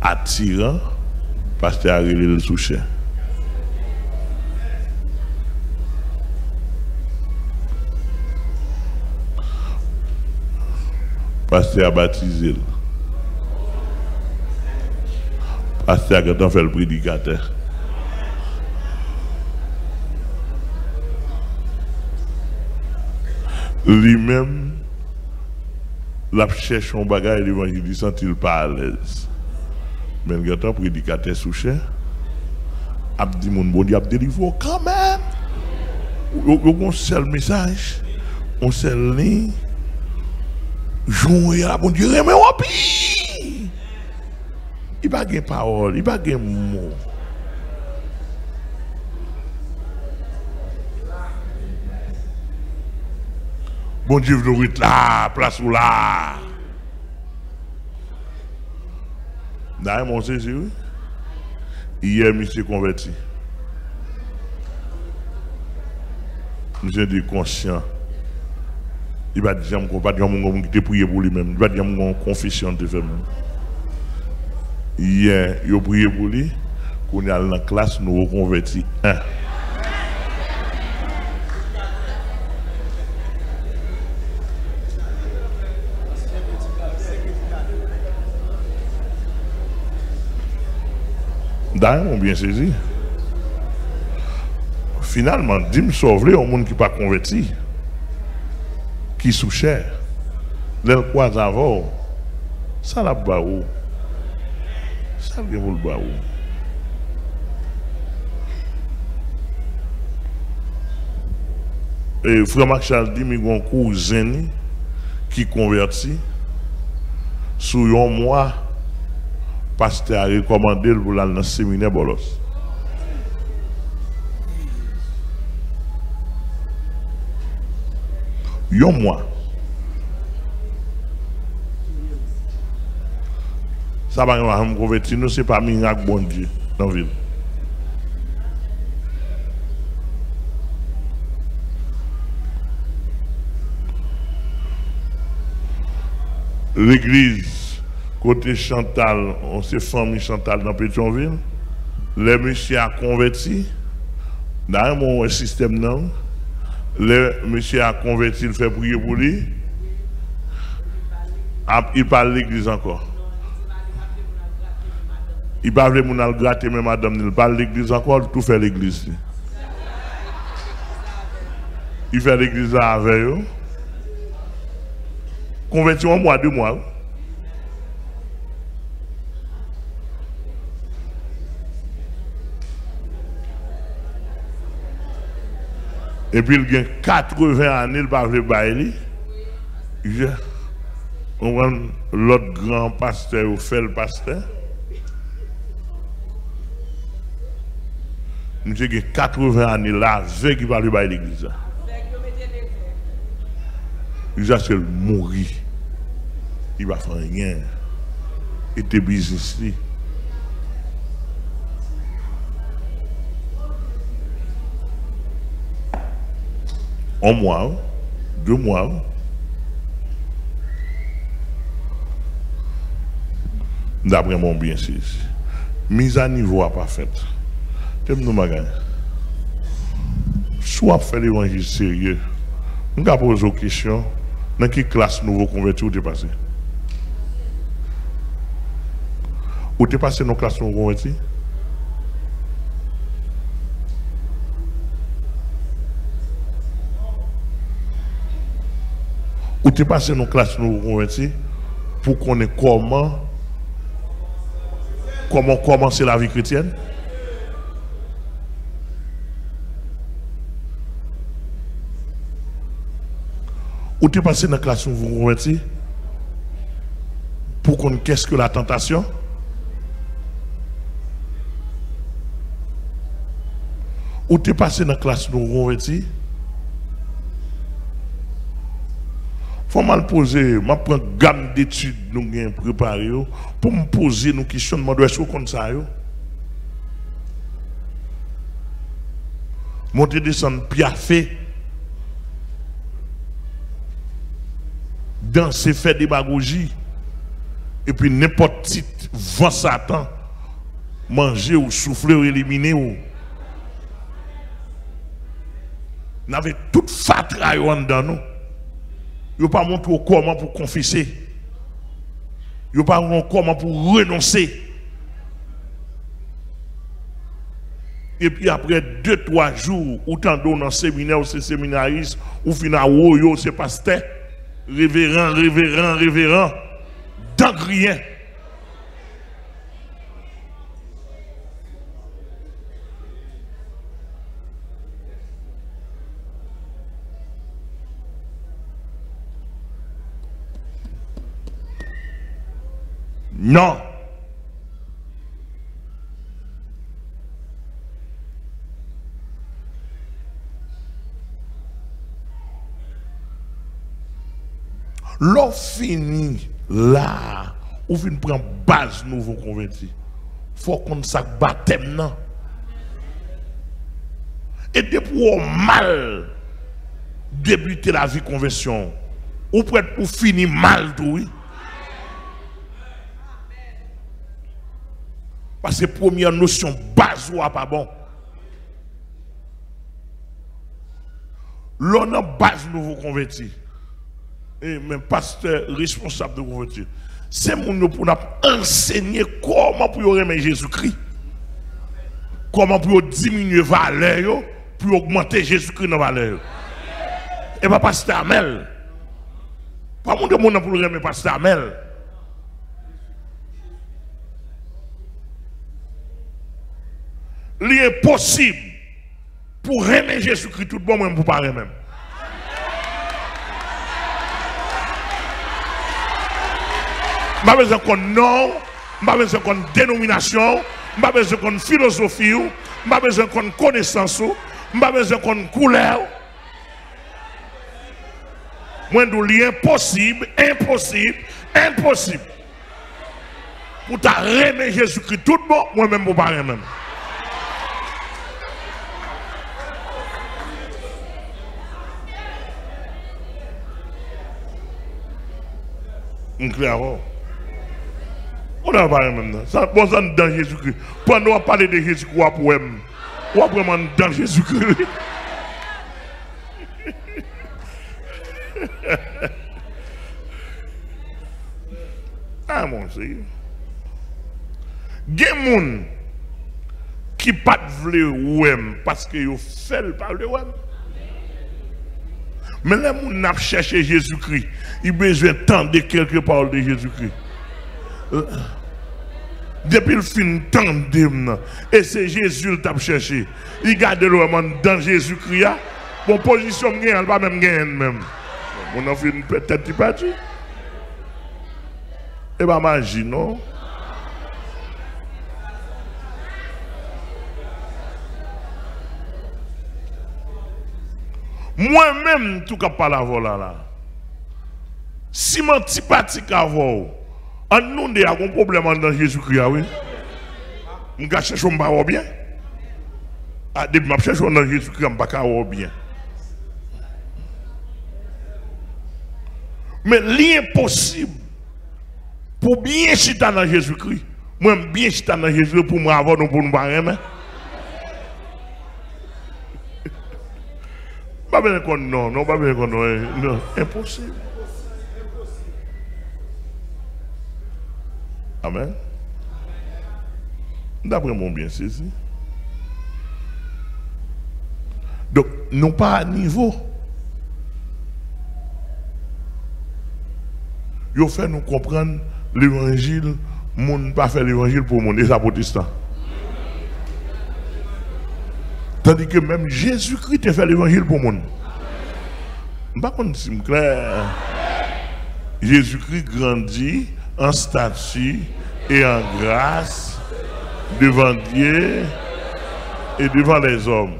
attirant, pasteur a relé le souché. Pasteur a baptisé. Pasteur a quand on fait le prédicateur. Lui-même, la cherche son bagage et l'évangéliste il pas à l'aise. Mais le gars prédicateur sous cher, a dit mon bon Dieu a délivré quand même. On seul message, on seul ligne. Jouer à la bon Dieu, mais wapi! Il n'y a pas de parole, il n'y a pas de mots. Bon Dieu, vous êtes là, place ou là. D'ailleurs, mon Jésus, hier, monsieur converti. Monsieur dit conscient. Il va dire qu'on va dire qu'on qui prié pour lui-même. Il va dire qu'on confession de fait. Hier, il a prié pour lui. Qu'on est dans la classe, nous reconvertis un. D'ailleurs, on bien saisi. Finalement, dis-moi sauver un monde qui n'est pas converti. Qui sous cher, les croix avant, ça la baou, ça vient vous le baou. Et frère Marchal dit, mais un cousin qui convertit, sous un mois, pasteur a recommandé pour aller dans le séminaire Bolos. Un mois. Ça va me convertir, nous, c'est pas miracle, bon Dieu, dans la ville. L'église, côté Chantal, on s'est famille Chantal dans Pétionville. Les messieurs a converti. Dans mon système, non. Les messieurs a converti, il fait prier pour lui. Il parle de l'église encore. Il parle de mon gratter, mais madame, il parle de l'église encore, tout fait l'église. Il fait l'église avec eux. Converti en mois, 2 mois. Et puis il y a 80 années, il va faire bailler. On voit l'autre grand pasteur ou fait le pasteur. Nous avons 80 années là, avec qui va lui bailler l'église. Il va se mourir. Il va faire rien. Et tes business. Un mois, 2 mois. D'après mon bien, c'est mise à niveau à pas faite. T'aimes nous magasin. Soit faire l'évangile sérieux. Nous avons posé une question. Dans quelle classe nouveau converti ou t'es passé? Ou t'es passé dans la classe nouveau converti? Ou t'es passé dans la classe nouveau converti pour connaître comment commencer la vie chrétienne? Ou tu es passé dans la classe où vous converti pour qu'on qu'est-ce que la tentation? Ou tu es passé dans la classe où vous converti? Faut mal poser, je prends une gamme d'études nous avons préparées pour me poser nos questions, je dois être comme ça. Monter, descendre, piaffer. Danser, faire démagogie, et puis n'importe qui vent Satan, manger ou souffler ou éliminer ou. Nous avons toute fatra dans nous. Nous pas montré comment pour confesser. Nous pas montré comment pour renoncer. Et puis après 2-3 jours, ou tant dans un séminaire, ou c'est séminariste, ou finalement, c'est pasteur. Révérend, dans rien. Non. L'on finit là, ou fin prend base nouveau converti. Faut qu'on sac baptême non. Et depuis au mal débuter la vie conversion, ou prête pour finir mal tout oui. Parce que première notion base ou pas bon. L'on a base nouveau converti. Et même pasteur responsable de convertir. C'est mon pour nous enseigner comment pour aimer Jésus-Christ. Comment pour diminuer la valeur, pour augmenter Jésus-Christ dans la valeur. Et pas pasteur Amel. Pas mon demande pour aimer pasteur Amel. L'impossible pour aimer Jésus-Christ tout bon même pour parler même. Je n'ai pas besoin de nom, je n'ai pas besoin de dénomination, je n'ai pas besoin de philosophie, je n'ai pas besoin de connaissance, je n'ai pas besoin de couleur. Moi, je dis impossible. pour t'aimer Jésus-Christ tout bon, moi-même pour pas même. Clair. On n'a pas même. Ça bon ça dans Jésus-Christ. Pendant on parler de Jésus-Christ pour aimer. Ou vraiment dans Jésus-Christ. Ah mon Dieu. Il y a des gens qui ne veulent pas ouem parce qu'ils ont fait le parler ouem. Mais les gens qui ont cherché Jésus-Christ, ils ont besoin d'entendre quelques paroles de Jésus-Christ. Depuis le fin tandem, et c'est Jésus qui a cherché. Il garde le dans Jésus-Christ. Bon, position, il ne va pas même gagner même. On a fait une petite partie. Et bien, magie, non? Moi-même, tout cas pas la vola là. Si mon antipathique à vous, on nous a un problème dans Jésus-Christ, oui. Je vais chercher un peu bien. Je vais chercher dans Jésus-Christ, je ne vais pas bien. Mais l'impossible pour bien chiter dans Jésus-Christ, moi bien chiter dans Jésus-Christ pour moi avoir pour nous barrer. Pas bien qu'on non, pas bien qu'on non, impossible. Amen. D'après mon bien saisi. Donc, nous pas à niveau. Il fait nous comprendre l'évangile, monde pas faire l'évangile pour mon les protestants. Tandis que même Jésus-Christ a fait l'évangile pour mon. Par contre, si c'est clair, Jésus-Christ grandit en statut et en grâce devant Dieu et devant les hommes.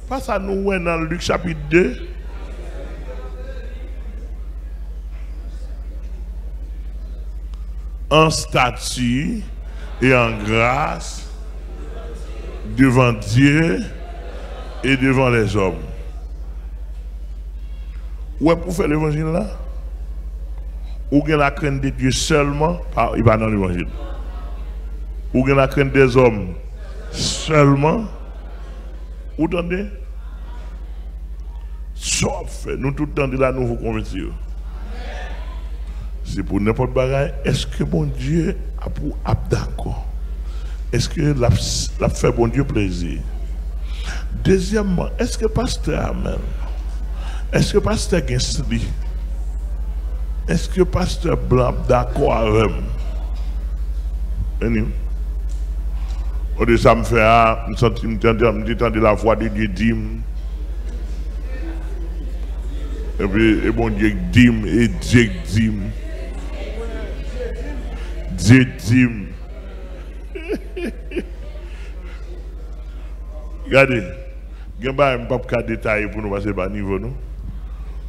Pas ça nous dans Luc chapitre 2. En statut et en grâce devant Dieu et devant les hommes. Ouais, pour faire l'évangile là, ou bien la crainte de Dieu seulement, il va dans l'évangile. Ou bien la crainte des hommes seulement, vous entendez? Sauf, nous tout le temps de la nouveau convertir. C'est pour n'importe bagaille. Est-ce que bon Dieu a d'accord? Est-ce que l'a fait bon Dieu plaisir? Deuxièmement, est-ce que pasteur Amen? Est-ce que pasteur Gensli? Est-ce que pasteur Blanc d'accord avec moi? Au début, ça me fait de la voix de Dieu dit. Et puis, et bon Dieu dit, et Dieu dit. Dieu dit. Regardez, je ne vais pas détailler pour nous passer par niveau.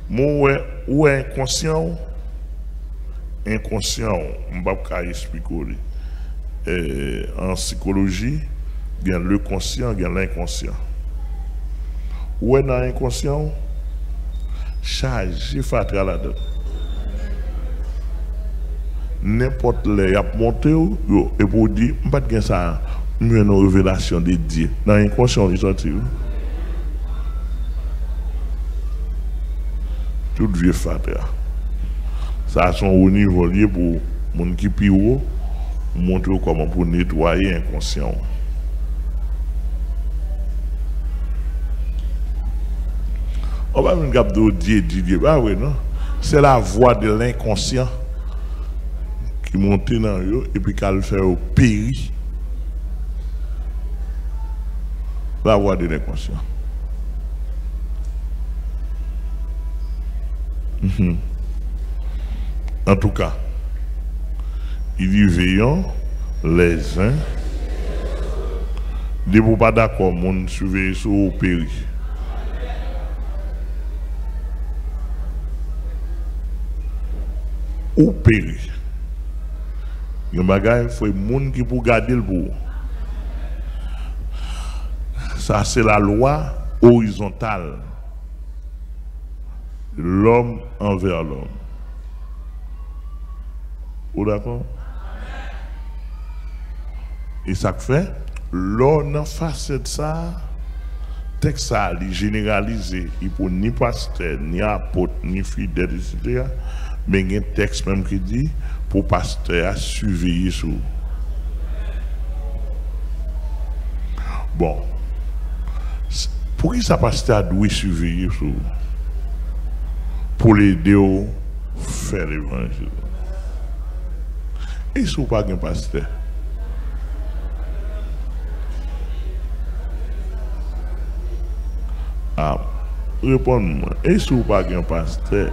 Moi, ou inconscient, je ne vais pas expliquer. En psychologie, il y a le conscient, il y a l'inconscient. Ou est dans l'inconscient, chargé fatra là-dedans. N'importe les a monté et pour dire, je ne vais pas ça, une révélation de Dieu. Dans l'inconscient, il sorti. Tout vieux fatra. Ça a son haut niveau lié pour mon qui plus haut, montrer comment pour nettoyer l'inconscient. On va même garder Dieu. Ah oui, non? C'est la voix de l'inconscient qui monte dans eux et puis qu'elle fait au péri. La voix de l'inconscient. En tout cas, il dit veillons les uns. Ne vous pas d'accord, mon surveille sur au péri. Ou péri. Il y a des gens qui pour garder le bout. Ça, c'est la loi horizontale. L'homme envers l'homme. Vous d'accord? Et ça fait, l'on en face de ça, texte ça, il généralisé, il pour ni pasteur, ni apôtre, ni fidèle, etc. Mais il y a un texte même qui dit, pour pasteur, surveiller sur. Bon. Pour qui ça pasteur doit surveiller sur? Pour l'aider à faire l'évangile. Et si vous n'avez pas un pasteur? Ah, réponds-moi. Et si vous n'avez pas un pasteur?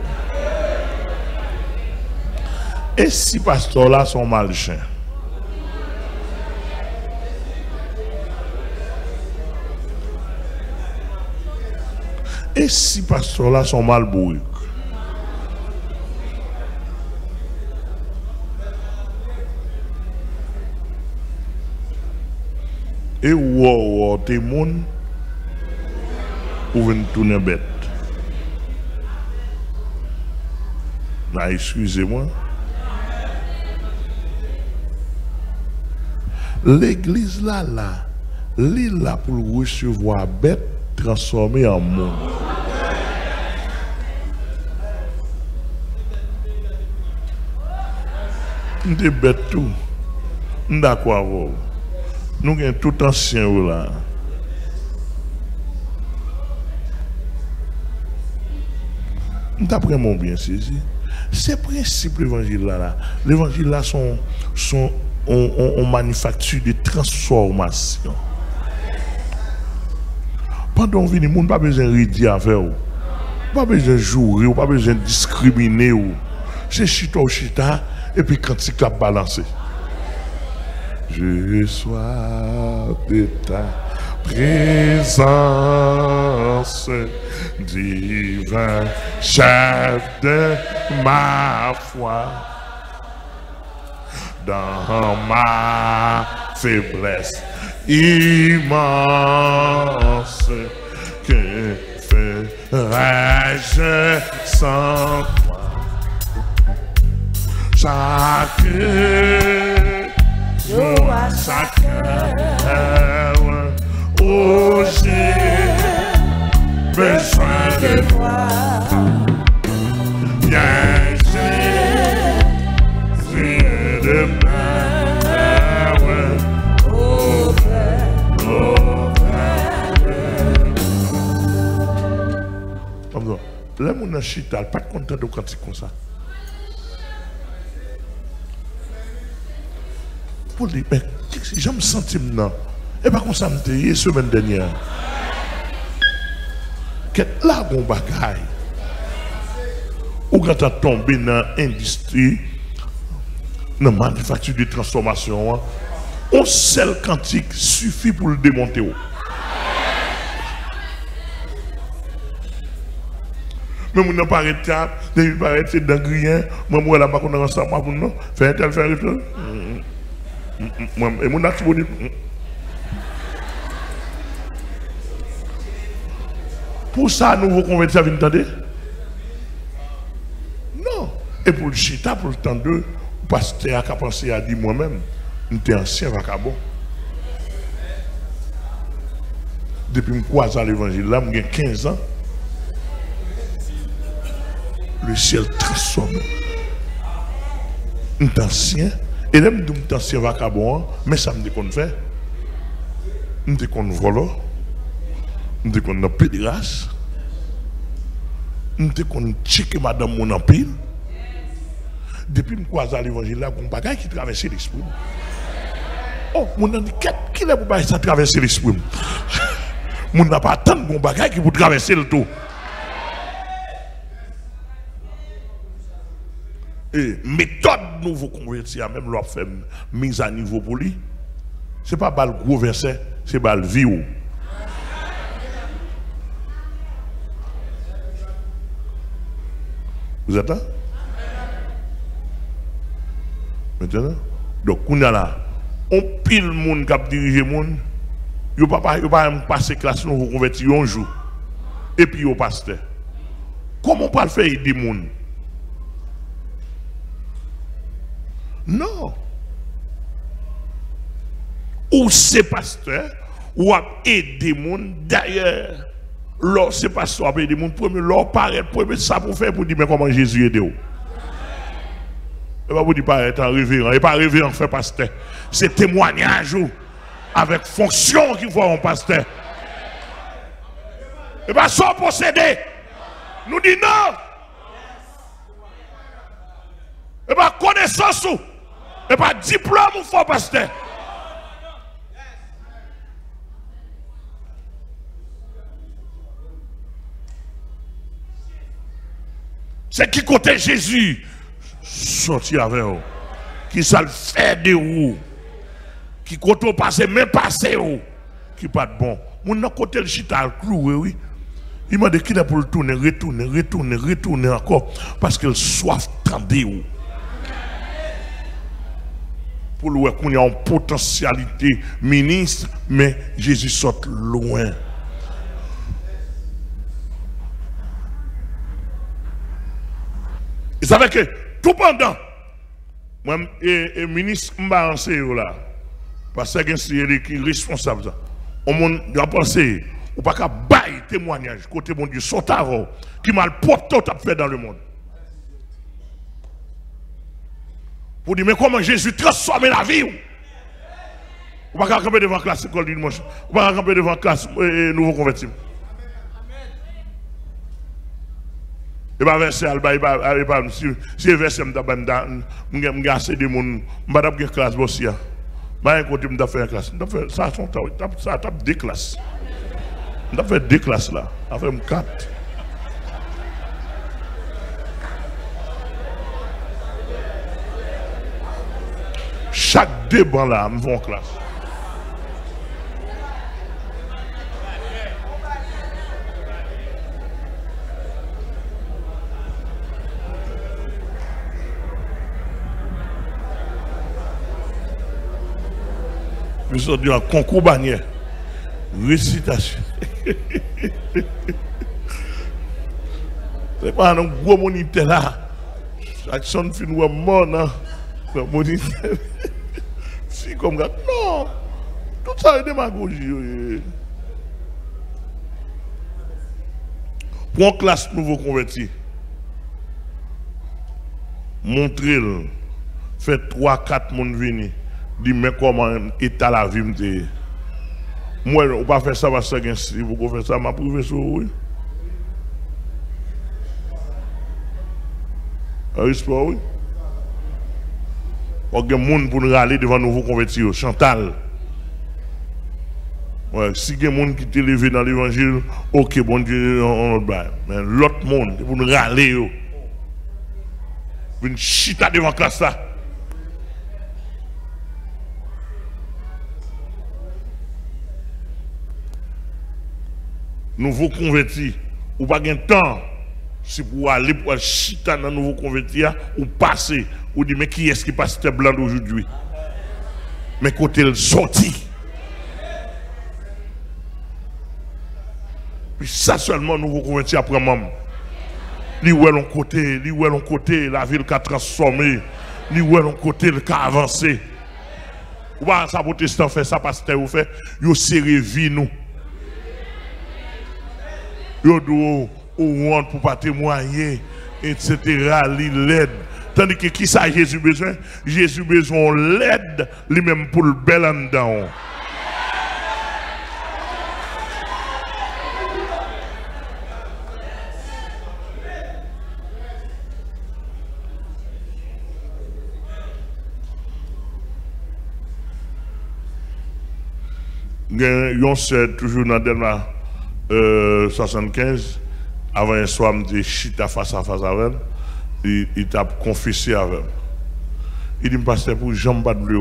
Et si pasteurs là sont malchiens? Et si pasteurs là sont mal bourrés? Et wow, t'es moun ou venez tourner bête. Là, excusez-moi. L'église là, l'île là pour recevoir bête transformée en monde. Des bêtes tout. D'accord. Nous avons tout ancien là. Nous avons bien saisi. Ces principes l'évangile là. L'évangile là sont en manufacture de transformation. Pendant que nous n'avons pas besoin de rédiger à faire. Pas besoin de jouer, pas besoin de discriminer. C'est chita ou chita, et puis quand tu as balancé. Je sois de ta présence, divin chef de ma foi, dans ma faiblesse immense, que ferais-je sans toi? Chaque jour à chaque heure, oh j'ai besoin de toi. Viens, j'ai de peur, oh frère. Là, mon chita, pas content de cantique comme ça. Pour dire, mais je me sens maintenant. Et pas comme ça me dit, semaine dernière. Qu'est-ce là, mon bagaille? Ou quand tu as tombé dans l'industrie, dans la manufacture de transformation, un seul cantique suffit pour le démonter. Mais on n'a pas arrêté, on n'a pas arrêté d'engrier, moi, je n'ai pas ensemble pour nous, faire un tel, faire un tel. Et mon activité. Pour ça, nous convertis à venir entendre? Non. Et pour le chita, pour le temps de, le pasteur a pensé à dire moi-même, j'étais ancien vagabond. Depuis que je croise à l'évangile, là, j'ai 15 ans. Le ciel transforme. J'étais ancien. Et là, je suis ancien vagabond, mais ça me dit qu'on fait. Je me dis qu'on vole. Je me dis qu'on a pédérasse. Je me dis qu'on check madame mon empile. Depuis que je croise à l'évangile, là, il y a un bagage qui traverse l'esprit. Oh, mon dit, qui est pour ça traverser l'esprit? Mon n'a pas tant de bagage qui pour traverser le tout. Et méthode nouveau converti, même l'on fait mise à niveau pour lui. Ce n'est pas le gros verset, c'est le vie. Vous êtes là? Maintenant, Donc, on a là, on pile le monde qui a dirigé le monde, il ne peut pas passer classe, nous vous convertir un jour. Et puis, au pasteur. Comment on peut le faire aider le monde? Non. Ou c'est pasteur, ou a aider le monde. D'ailleurs, là, c'est pasteur qui a aidé le monde. Premier, là, paraît, premier, ça pour faire pour dire, mais comment Jésus aide vous? Et pas vous dire, paraître en révérend. Et pas révérend, fait pasteur. C'est témoignage avec fonction qu'il faut en pasteur. Et pas sans posséder. Nous dit non. Et pas connaissance ou. Et pas diplôme ou faut pasteur. C'est qui côté Jésus sorti avec vous. Qui ça le fait de vous. Qui côté passé, même passé vous. Qui pas de bon. Mon côté le chita le cloué, oui. Il m'a dit qu'il est pour le retourner encore. Parce qu'il soif tendez vous. Pour le qu'on y a une potentialité ministre, mais Jésus sort loin. Et ça fait que tout pendant, moi, et ministre m'a enseigné là, parce que c'est lui qui est responsable. On a pensé, ou pas qu'à bailler témoignage, côté mon Dieu, son tarot, qui m'a le porté fait dans le monde. Pour dire, mais comment Jésus transforme la vie? On va pas camper devant la classe école du dimanche. On va pas camper devant la classe nouveau converti. Et bien, verset, si verset, je vais assez de monde, je vais faire une classe aussi. Je vais faire une classe. Ça, ça tape 2 classes. Je vais faire 2 classes là. Je vais faire 4. Chaque débat là, je vais en classe. Puis ça dit un concours bannière. Récitation. C'est pas un gros moniteur là. Jackson fin ou mort non. Moniteur. Si comme ça. Non. Tout ça est démagogie. Pour une classe nouveau converti. Montrez-le. Fait 3-4 monde venir. Dis mais comment état la vie me. Moi, on va faire ça parce que si vous pouvez faire ça, ma professeur, oui. Oui. Il y a des gens pour nous râler devant nouveau convertis. Chantal. Ouais, si il y a des gens qui t'ont élevé dans l'évangile, ok, bon Dieu, on va. Mais l'autre monde, pour nous râler. Une chita devant la classe là. Nouveau converti, ou pas de temps, si pour aller pour chita dans nouveau converti, ou passer, ou dire mais qui est-ce qui passe ce blanc d'aujourd'hui? Mais côté le sorti. Puis ça seulement nouveau converti après maman. Li où est l'on côté, la ville qui a transformé, li où est l'on côté, le cas avancé. Ou pas ça protestant fait ça pasteur ou fait, yo serré vie nous. Yo do ou pour pas témoigner, etc. l'aide. Tandis que qui ça Jésus besoin? Jésus besoin l'aide lui-même pour le bel en dedans. Yon sait toujours dans Delma 75, avant un soir, je chita face à face avec elle, il t'a confessé avec elle. Il dit, pasteur, pour Jean Badbleu,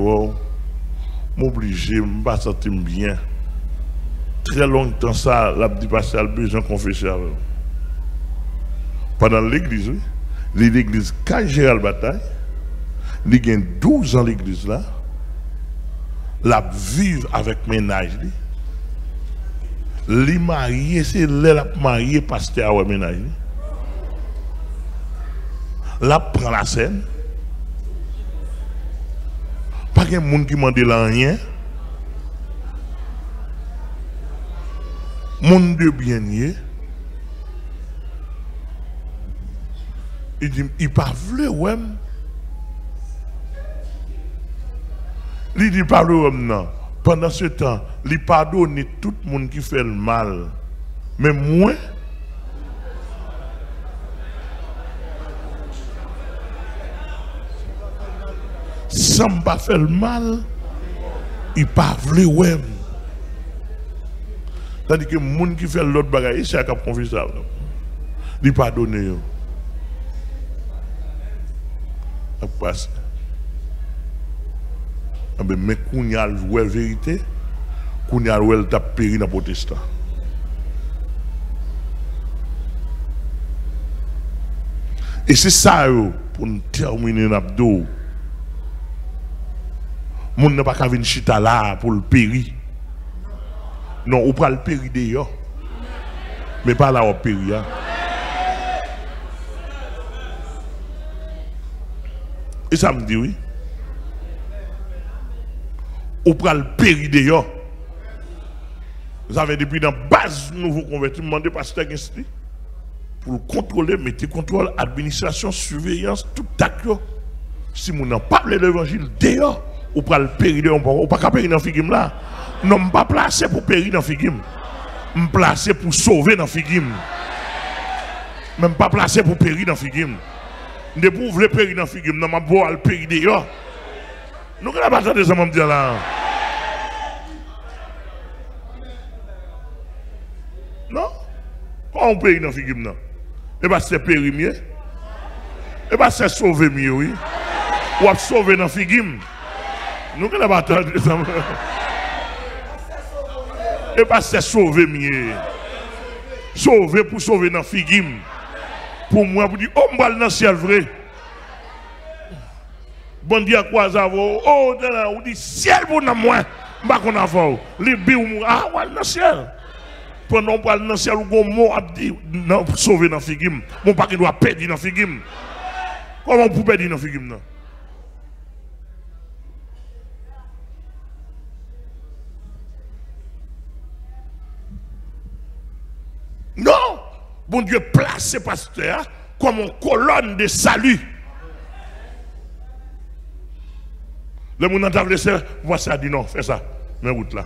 m'obliger, me sentir bien. Très longtemps, ça, l'a dit, pasteur, il a besoin de confesser avec elle. Pendant l'église, oui, l'église, quand Gérald Bataille, il y a 12 ans l'église là, la vivre avec ménage. Li marié, c'est là marié pasteur avec ménage. La prend la scène. Pas de monde qui m'a dit rien. Monde de bien-être. Il dit, il pas voulu, ouais. Il dit, pas voulu, non. Pendant ce temps, il pardonne tout le monde qui fait le mal. Mais moi, sans ne pas faire le mal, il pas voulu, ouais. Tandis que le monde qui fait l'autre bagaille, c'est un confessable. Il pardonne. Passe. Mais qu'on y a la vérité, qu'on y a le péri dans le protestant. Et c'est ça, pour nous terminer l'abdo. Moun n'a pas qu'à venir chita là pour le péri. Non, on prend le péri d'ailleurs. Mais pas là au péri. Et ça me dit oui. On prend le péri d'ailleurs. Vous avez depuis dans la base nouveau converti, demandez pasteur Gensli pour contrôler, mettez contrôle, administration, surveillance, tout d'accord. Si vous n'avez pas l'évangile d'ailleurs, on prend le péri d'ailleurs, on ne peut pas périr dans le figim là. Non, je ne pas placé pour périr dans le figim. Je suis placé pour sauver dans le figim. Je ne suis pas placé pour périr dans le figim. Ne pour vous périr dans le figim, non, je vais le périr d'ailleurs. Nous ne pas attendre ça, me dire là. Non? Quand on périt dans le figim, non? Et bien c'est périr mieux. Et bien c'est sauver mieux, oui. Ou à sauver dans le figim. Nous ne pas attendre ça. Et bien c'est sauver mieux. Sauver pour sauver dans le figim. Pour moi, vous dites, oh, je vais dans le ciel vrai. Bon Dieu, quoi ça va? Oh, on dit, ciel pour moi. Je ne sais pas qu'on les billes, ah, ouais, dans le ciel. Pendant qu'on dans le ciel, on mot a dit, non, sauver dans le figim. Mon pas qu'il doit perdre dans le figim. Comment on peut perdre dans le figim? Non! Bon Dieu place ce pasteur comme une colonne de salut. Le monde n'a pas fait moi ça dit non, fais ça, mais route là.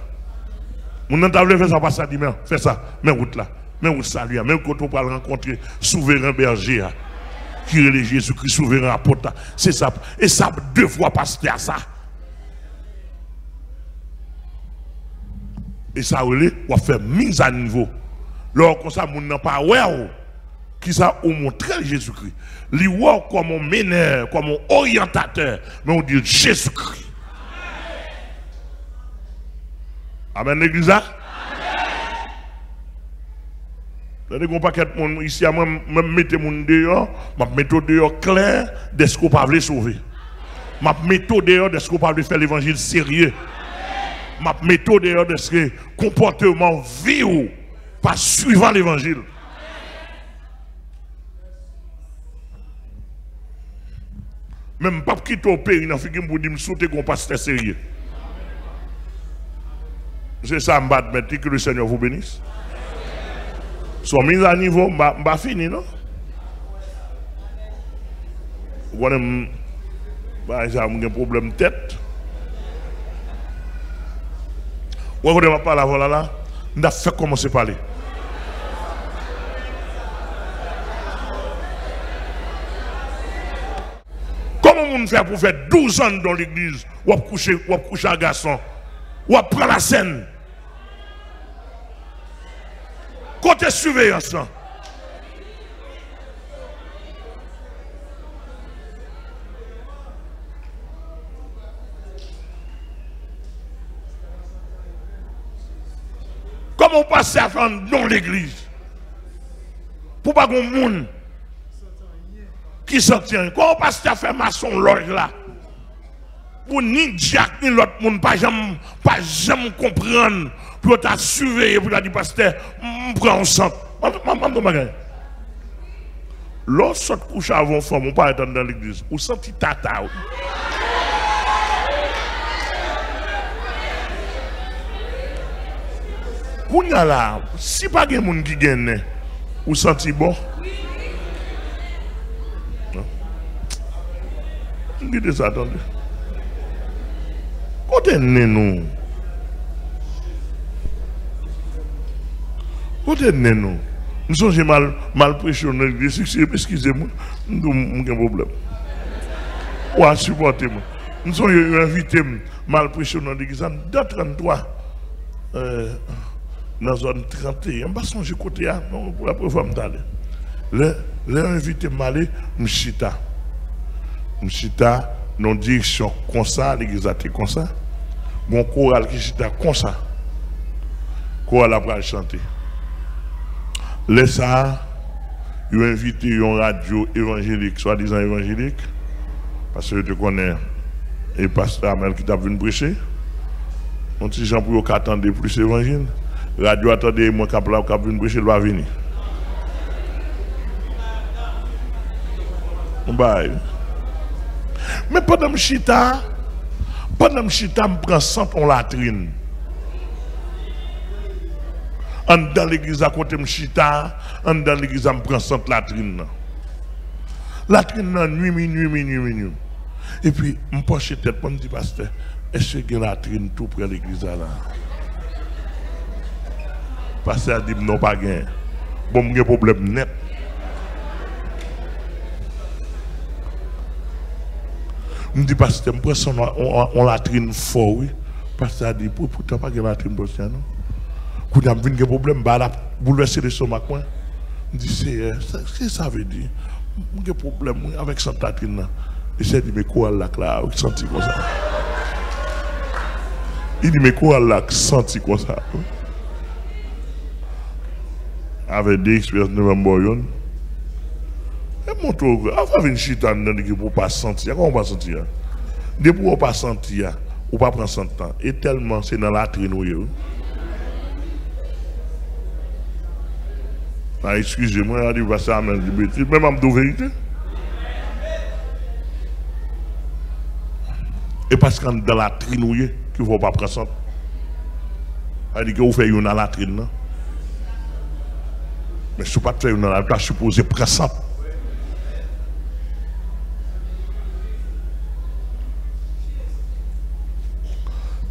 Mon n'a pas fait ça, pas ça dit mais fais ça, mais route là. Mais route salut, même quand on va rencontrer souverain berger qui est Jésus-Christ souverain apôtre, c'est ça. Et ça 2 fois pasteur ça. Et ça on va faire mise à niveau. Lorsque comme ça, moun n'a pas ouais, qui ça ou montrer Jésus-Christ. Li ouais comme un meneur, comme un orientateur, mais on dit Jésus-Christ. Amen l'église là. Amen. Vous paquet de monde ici, même mettez moun dehors, m'a mettre dehors clair de ce qu'on peut sauver. M'a mettre dehors de ce qu'on peut faire l'évangile sérieux. M'a mettre dehors de ce que comportement vie pas suivant l'évangile. Même pas quitter au pays dans le pour dire sauter qu'on passe sérieux. C'est ça, je que le Seigneur vous bénisse. Soit mis à niveau, je vais finir, non? Vous avez un problème de tête. Vous avez parlé voilà là, on a fait commencer à parler. Comment on fait pour faire 12 ans dans l'église, ou coucher un garçon, ou prendre la scène? Côté surveillance. Comment passer à faire dans l'église? Pour pas qu'on monde qui s'en tient. Comment passer à faire maçon loge là? pour ni Jack ni l'autre monde pas jamais comprendre pour t'a surveiller pour t'a dire pasteur prend un centre. Lorsque couche avant femme on pas être dans l'église ou senti tata. Kounya là, si pas gen moun qui gagne, ou senti bon? Non. Dites ça, attendez. Côté nous. Côté nous. Nous sommes mal pressionnés, excusez-moi, nous avons un problème. Ou supportez-moi. Nous sommes invités mal pressionnés, dans 33. Dans la zone 31, je ne sais pas côté là, non, pour la première fois, les invités m'aller, m'chita, dans direction comme ça, l'église a été comme ça, mon choral qui chita comme ça, choral a pas chanter. Les ça, ils ont invité une radio évangélique, soi-disant évangélique, parce que tu connais, et pasteur Amel qui t'a venu prêcher, on dit gens pour attendre plus évangile. Radio attendez moi cap là cap venir prêcher va venir. Bye. Mais pendant m'chita me prend centre en latrine. En dans l'église à côté m'chita, en dans l'église me prend centre latrine. Latrine nan nuit. Et puis me penche tête pour me dire pasteur, est-ce que la latrine tout près l'église là? Pasteur a dit non pas gain. Bon, j'ai un problème net. Je dis pasteur, je prends on latrine fort, oui. Pasteur a dit pourtant pas gain latrine pour ça, non? Quand on a un problème, bah bouleverser le stomac, moi. Je dis c'est ça veut dire. J'ai un problème avec cette latrine là. Et c'est dit mais quoi là, senti comme ça. Il dit mais quoi là, senti comme ça. Avec des expériences de Mamboyon. Et mon tour, avant une chita pour pas sentir, comment on va sentir? Depuis on pas sentir, on pas prendre son temps. Et tellement c'est dans la traîne. Ah, excusez-moi, je vais passer à la liberté, même à me vérité. Et parce qu'on est dans la traîne, qu'il ne faut pas prendre son temps. C'est-à-dire que vous faites une à la traîne. Mais si vous ne faites pas la supposé prendre.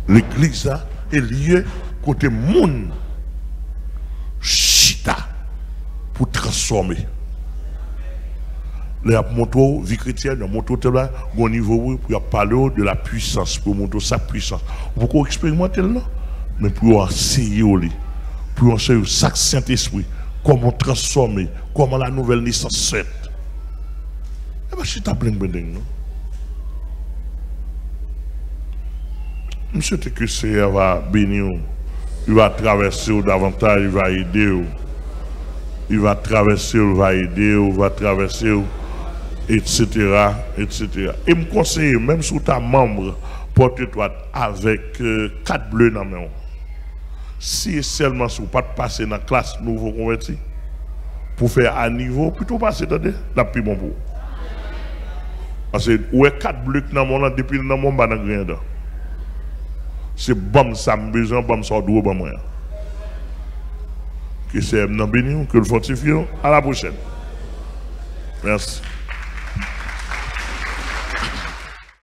L'église est liée côté monde chita pour transformer. Les moto vie chrétienne, moto là, au niveau pour parler de la puissance, pour montrer sa puissance. Pourquoi expérimenter là? Mais pour enseigner pour enseigner chaque Saint-Esprit. Comment transformer, comment la nouvelle naissance se fait. Eh bien, c'est un plein de non? Monsieur, que c'est va bénir, il va traverser davantage, il va aider, il va traverser, il va aider, il va traverser, etc., etc. Et me conseille, même si tu as membre, porte-toi avec 4 bleus dans la main. Si seulement si vous ne pas passer dans la classe nouveau converti, pour faire à niveau, plutôt passer dans la plus bon pour. Parce que vous avez 4 blocs dans mon depuis dans mon ban rien. C'est bon ça me besoin, bon ça doit bon moi. Que c'est non béni, que le fortifie. À la prochaine. Merci.